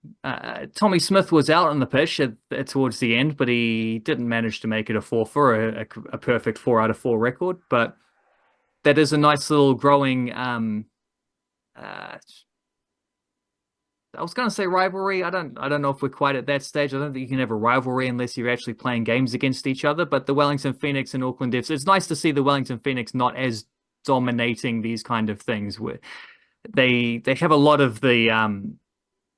Speaker 2: Tommy Smith was out on the pitch towards the end, but he didn't manage to make it a 4 for a perfect 4 out of 4 record. But that is a nice little growing. I was going to say rivalry. I don't know if we're quite at that stage. I don't think you can have a rivalry unless you're actually playing games against each other. But the Wellington Phoenix and Auckland FC, it's nice to see the Wellington Phoenix not as dominating these kind of things, where they have a lot of the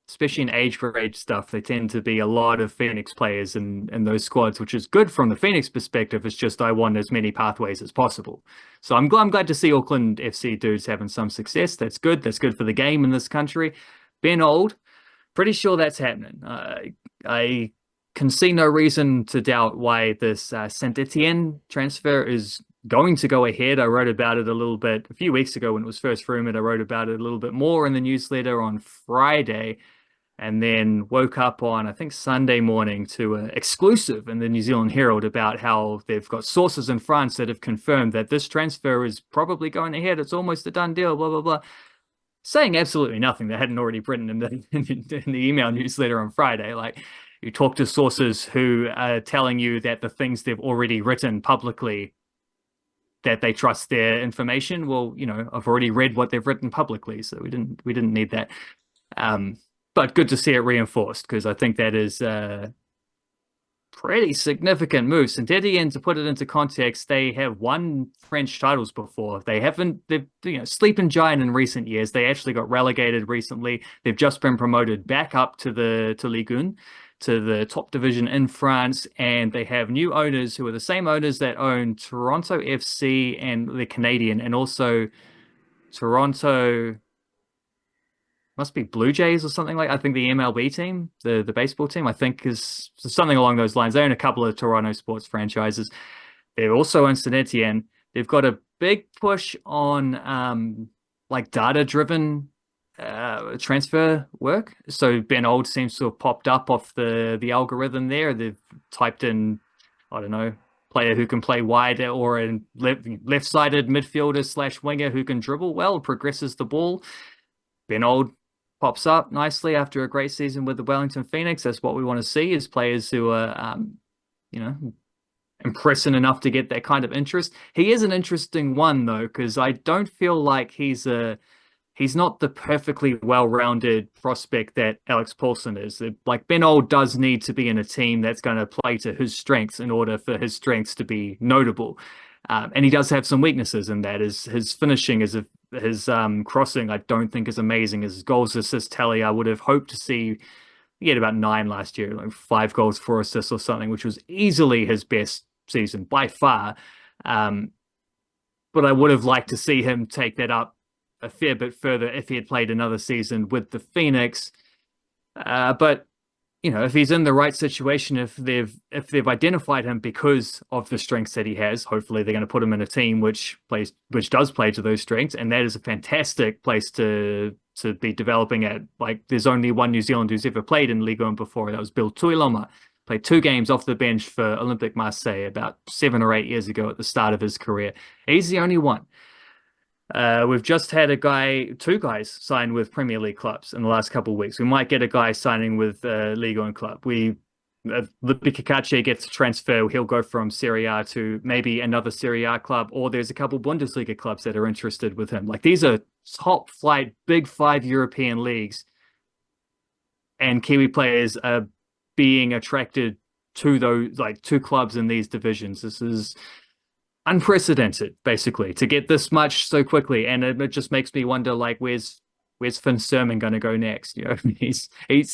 Speaker 2: especially in age for age stuff, they tend to be a lot of Phoenix players in those squads, which is good from the Phoenix perspective. It's just I want as many pathways as possible. So I'm glad to see Auckland FC dudes having some success. That's good. That's good for the game in this country. Ben Old, pretty sure that's happening. I can see no reason to doubt why this Saint Etienne transfer is going to go ahead. I wrote about it a little bit a few weeks ago when it was first rumored. I wrote about it a little bit more in the newsletter on Friday, and then woke up on, I think, Sunday morning to an exclusive in the New Zealand Herald about how they've got sources in France that have confirmed that this transfer is probably going ahead. It's almost a done deal, blah, blah, blah. Saying absolutely nothing they hadn't already written in the email newsletter on Friday. Like, you talk to sources who are telling you that the things they've already written publicly, that they trust their information. Well, I've already read what they've written publicly, so we didn't need that. But good to see it reinforced, because I think that is a pretty significant move. Saint Etienne, to put it into context, they have won French titles before. They've sleeping giant in recent years. They actually got relegated recently. They've just been promoted back up to Ligue 1, to the top division in France, and they have new owners who are the same owners that own Toronto FC and the Canadian, and also Toronto, must be Blue Jays or something like. I think the MLB team, the baseball team, I think is something along those lines. They own a couple of Toronto sports franchises. They also own Saint Etienne. They've got a big push on data-driven transfer work. So Ben Old seems to have popped up off the algorithm there. They've typed in, I don't know, player who can play wide or a left-sided midfielder / winger who can dribble well, progresses the ball. Ben Old pops up nicely after a great season with the Wellington Phoenix. That's what we want to see, is players who are, impressing enough to get that kind of interest. He is an interesting one, though, because I don't feel like he's not the perfectly well-rounded prospect that Alex Paulson is. Like, Ben Old does need to be in a team that's going to play to his strengths in order for his strengths to be notable. And he does have some weaknesses in that. His finishing, his crossing, I don't think is amazing. His goals assist tally, I would have hoped to see. He had about 9 last year, like 5 goals, 4 assists or something, which was easily his best season by far. But I would have liked to see him take that up a fair bit further if he had played another season with the Phoenix. But if he's in the right situation, if they've identified him because of the strengths that he has, hopefully they're going to put him in a team which does play to those strengths, and that is a fantastic place to be developing at. Like, there's only one New Zealand who's ever played in Ligue 1 before. That was Bill Tuiloma. Played 2 games off the bench for Olympique Marseille about 7 or 8 years ago at the start of his career. He's the only one. We've just had 2 guys sign with Premier League clubs in the last couple of weeks. We might get a guy signing with Ligue 1 club. Lipi Kakache gets a transfer. He'll go from Serie A to maybe another Serie A club, or there's a couple Bundesliga clubs that are interested with him. Like, these are top flight, big 5 European leagues, and Kiwi players are being attracted to those, like, 2 clubs in these divisions. This is unprecedented, basically, to get this much so quickly, and it just makes me wonder, like, where's Finn Sermon going to go next? He's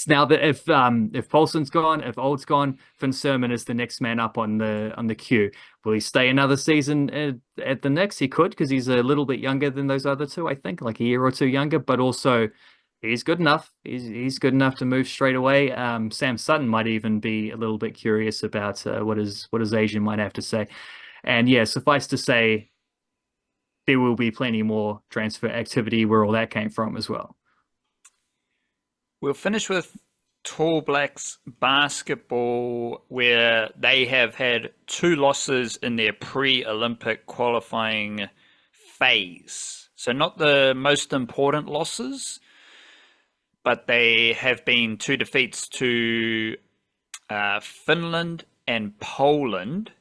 Speaker 2: now that if Paulson's gone, if Old's gone, Finn Sermon is the next man up on the queue. Will he stay another season at the Knicks? He could, because he's a little bit younger than those other 2, I think, like a year or 2 younger, but also he's good enough. He's good enough to move straight away. Sam Sutton might even be a little bit curious about what his agent might have to say. And yeah, suffice to say, there will be plenty more transfer activity where all that came from as well.
Speaker 1: We'll finish with Tall Blacks basketball, where they have had 2 losses in their pre-Olympic qualifying phase. So not the most important losses, but they have been 2 defeats to Finland and Poland.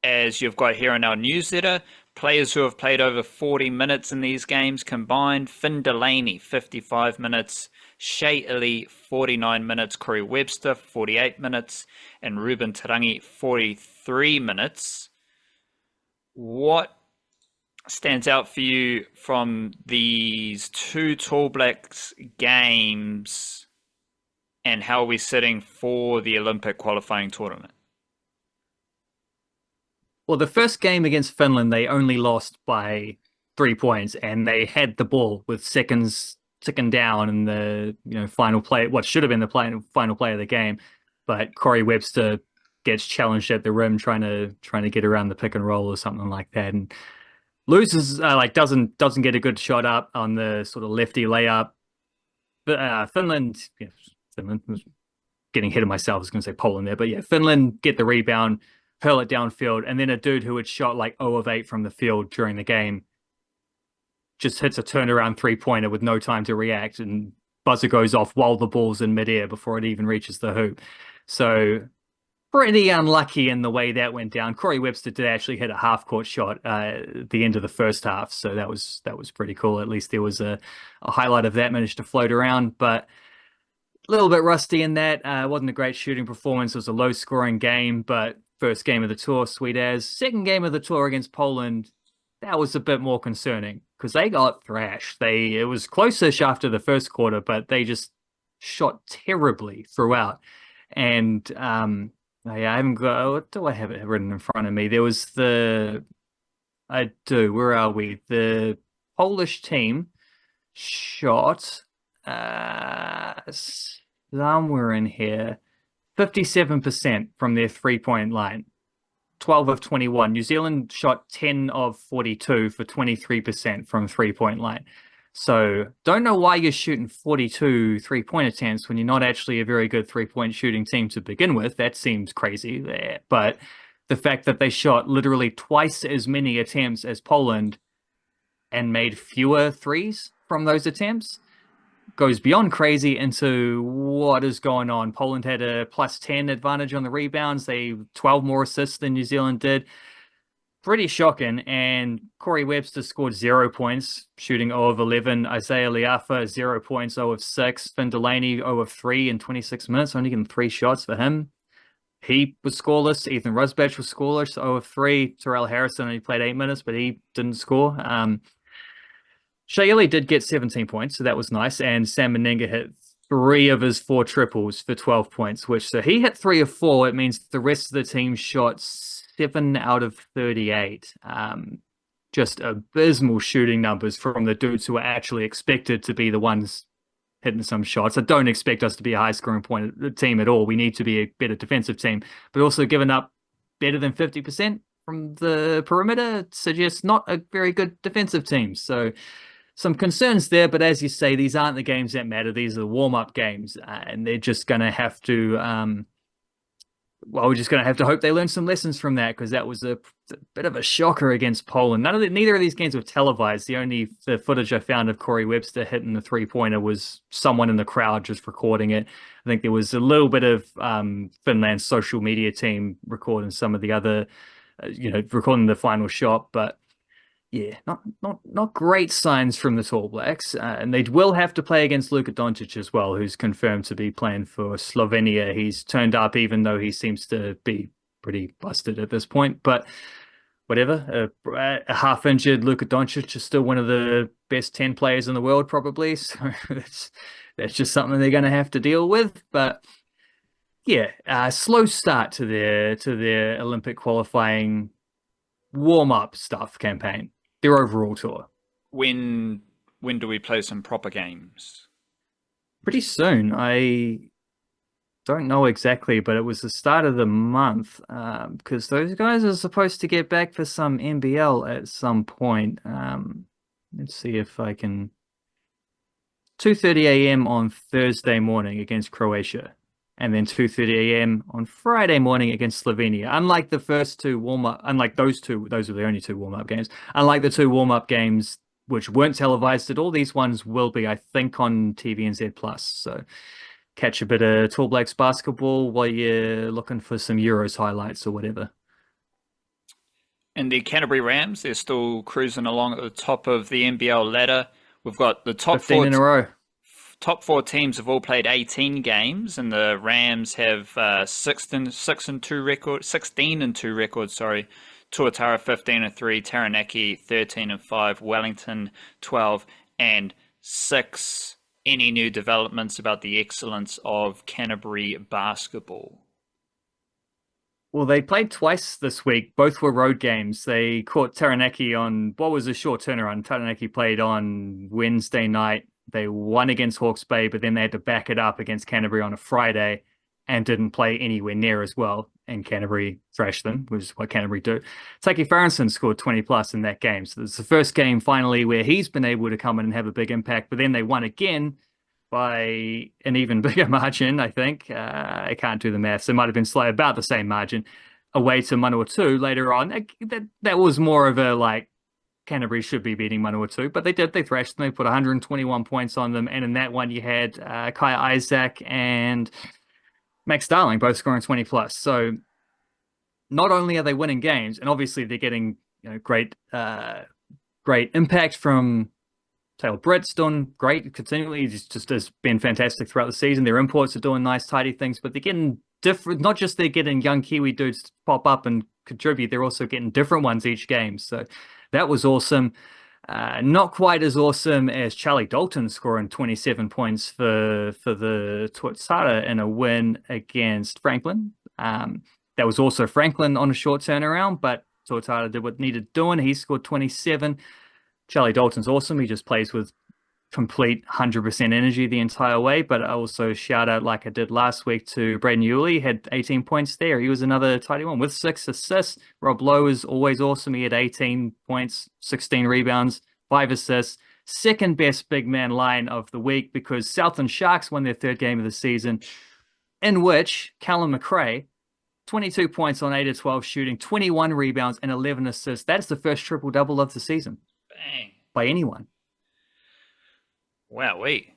Speaker 1: As you've got here in our newsletter, players who have played over 40 minutes in these games combined: Finn Delaney, 55 minutes, Shea Ili, 49 minutes, Corey Webster, 48 minutes, and Ruben Tarangi, 43 minutes. What stands out for you from these 2 Tall Blacks games, and how are we sitting for the Olympic qualifying tournament?
Speaker 2: Well, the first game against Finland, they only lost by 3 points, and they had the ball with seconds ticking down in the final play, what should have been the final play of the game. But Corey Webster gets challenged at the rim trying to get around the pick and roll or something like that, and loses, doesn't get a good shot up on the sort of lefty layup. But Finland was getting ahead of myself. I was going to say Poland there, but yeah, Finland get the rebound, hurl it downfield, and then a dude who had shot like 0 of 8 from the field during the game just hits a turnaround 3-pointer with no time to react, and buzzer goes off while the ball's in midair before it even reaches the hoop. So pretty unlucky in the way that went down. Corey Webster did actually hit a half-court shot at the end of the first half, so that was pretty cool. At least there was a highlight of that managed to float around, but a little bit rusty in that. It wasn't a great shooting performance. It was a low-scoring game, but first game of the tour, sweet as. Second game of the tour against Poland, that was a bit more concerning because they got thrashed. It was close-ish after the first quarter, but they just shot terribly throughout. And I haven't got, what do I have it written in front of me? There was where are we? The Polish team shot somewhere in here 57% from their 3-point line, 12 of 21. New Zealand shot 10 of 42 for 23% from 3-point line. So don't know why you're shooting 42 3-point attempts when you're not actually a very good 3-point shooting team to begin with. That seems crazy there. But the fact that they shot literally twice as many attempts as Poland and made fewer threes from those attempts goes beyond crazy into what is going on. Poland had a +10 advantage on the rebounds. They 12 more assists than New Zealand did. Pretty shocking. And Corey Webster scored 0 points, shooting 0 of 11. Isaiah Liafa, 0 points, 0 of 6. Finn Delaney, 0 of 3 in 26 minutes, only getting 3 shots for him. He was scoreless. Ethan Rusbach was scoreless, 0 of 3. Terrell Harrison only played 8 minutes, but he didn't score. Shea Ili did get 17 points, so that was nice. And Sam Meninga hit 3 of his 4 triples for 12 points, so he hit 3 of 4. It means the rest of the team shot 7 out of 38. just abysmal shooting numbers from the dudes who are actually expected to be the ones hitting some shots. I don't expect us to be a high scoring point team at all. We need to be a better defensive team, but also giving up better than 50% from the perimeter suggests not a very good defensive team. So some concerns there, but as you say, these aren't the games that matter. These are the warm-up games, and they're just going to have to we're just going to have to hope they learn some lessons from that, because that was a bit of a shocker against Poland. Neither of these games were televised. The footage I found of Corey Webster hitting the three-pointer was someone in the crowd just recording it. I think there was a little bit of Finland's social media team recording some of the other, recording the final shot, but yeah, not great signs from the Tall Blacks, and they will have to play against Luka Doncic as well, who's confirmed to be playing for Slovenia. He's turned up, even though he seems to be pretty busted at this point. But whatever, a half-injured Luka Doncic is still one of the best 10 players in the world, probably. So that's just something they're going to have to deal with. But yeah, slow start to their Olympic qualifying warm-up stuff campaign. Their overall tour.
Speaker 1: When do we play some proper games?
Speaker 2: Pretty soon. I don't know exactly, but it was the start of the month, because those guys are supposed to get back for some NBL at some point. Let's see if I can. 2:30 a.m. on Thursday morning against Croatia, and then 2:30 a.m. on Friday morning against Slovenia. Unlike the first two those were the only two warm-up games. Unlike the two warm-up games which weren't televised at all, these ones will be, I think, on TVNZ Plus. So catch a bit of Tall Blacks basketball while you're looking for some Euros highlights or whatever.
Speaker 1: And the Canterbury Rams, they're still cruising along at the top of the NBL ladder. We've got the top
Speaker 2: 15 in a row.
Speaker 1: Top four teams have all played 18 games, and the Rams have 16-2 record. Sorry, Tuatara 15-3, Taranaki 13-5, Wellington 12-6. Any new developments about the excellence of Canterbury basketball?
Speaker 2: Well, they played twice this week. Both were road games. They caught Taranaki on what was a short turnaround. Taranaki played on Wednesday night. They won against Hawke's Bay, but then they had to back it up against Canterbury on a Friday and didn't play anywhere near as well. And Canterbury thrashed them, which is what Canterbury do. Taki Farrenson scored 20 plus in that game. So it's the first game finally where he's been able to come in and have a big impact. But then they won again by an even bigger margin, I think. I can't do the maths. It might have been slightly about the same margin away to Manawatu later on. That was more of a Canterbury should be beating Manawatu, but they did. They thrashed them. They put 121 points on them. And in that one, you had Kaya Isaac and Max Darling both scoring 20 plus. So not only are they winning games, and obviously they're getting great impact from Taylor Britt's doing great continually. He's just has been fantastic throughout the season. Their imports are doing nice, tidy things, but they're getting different. Not just they're getting young Kiwi dudes to pop up and contribute, they're also getting different ones each game. So that was awesome. Not quite as awesome as Charlie Dalton scoring 27 points for the Tuatara in a win against Franklin. That was also Franklin on a short turnaround, but Tuatara did what needed doing. He scored 27. Charlie Dalton's awesome. He just plays with complete 100% energy the entire way. But I also shout out, like I did last week, to Braden Yulee. He had 18 points there. He was another tidy one with 6 assists. Rob Lowe is always awesome. He had 18 points, 16 rebounds, 5 assists. Second best big man line of the week, because Southland Sharks won their third game of the season, in which Callum McRae, 22 points on 8 of 12 shooting, 21 rebounds, and 11 assists. That's the first triple-double of the season.
Speaker 1: Bang.
Speaker 2: By anyone.
Speaker 1: Wowee.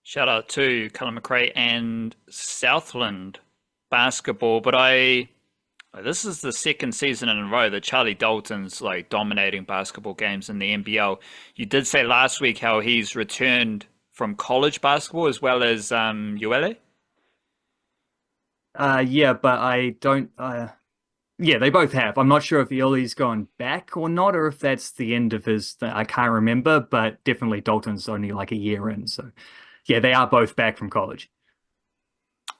Speaker 1: Shout out to Callum McRae and Southland basketball. But this is the second season in a row that Charlie Dalton's dominating basketball games in the NBL. You did say last week how he's returned from college basketball as well as ULA.
Speaker 2: Yeah, but I don't. Yeah, they both have. I'm not sure if Yulee's gone back or not, or if that's the end of his. I can't remember, but definitely Dalton's only a year in. So, yeah, they are both back from college.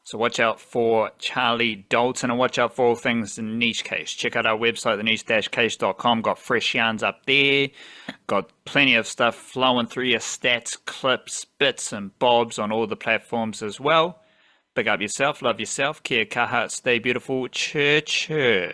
Speaker 1: So watch out for Charlie Dalton and watch out for all things Niche Case. Check out our website, theniche-case.com. Got fresh yarns up there. Got plenty of stuff flowing through your stats, clips, bits and bobs on all the platforms as well. Big up yourself, love yourself, kia kaha, stay beautiful, chur chur.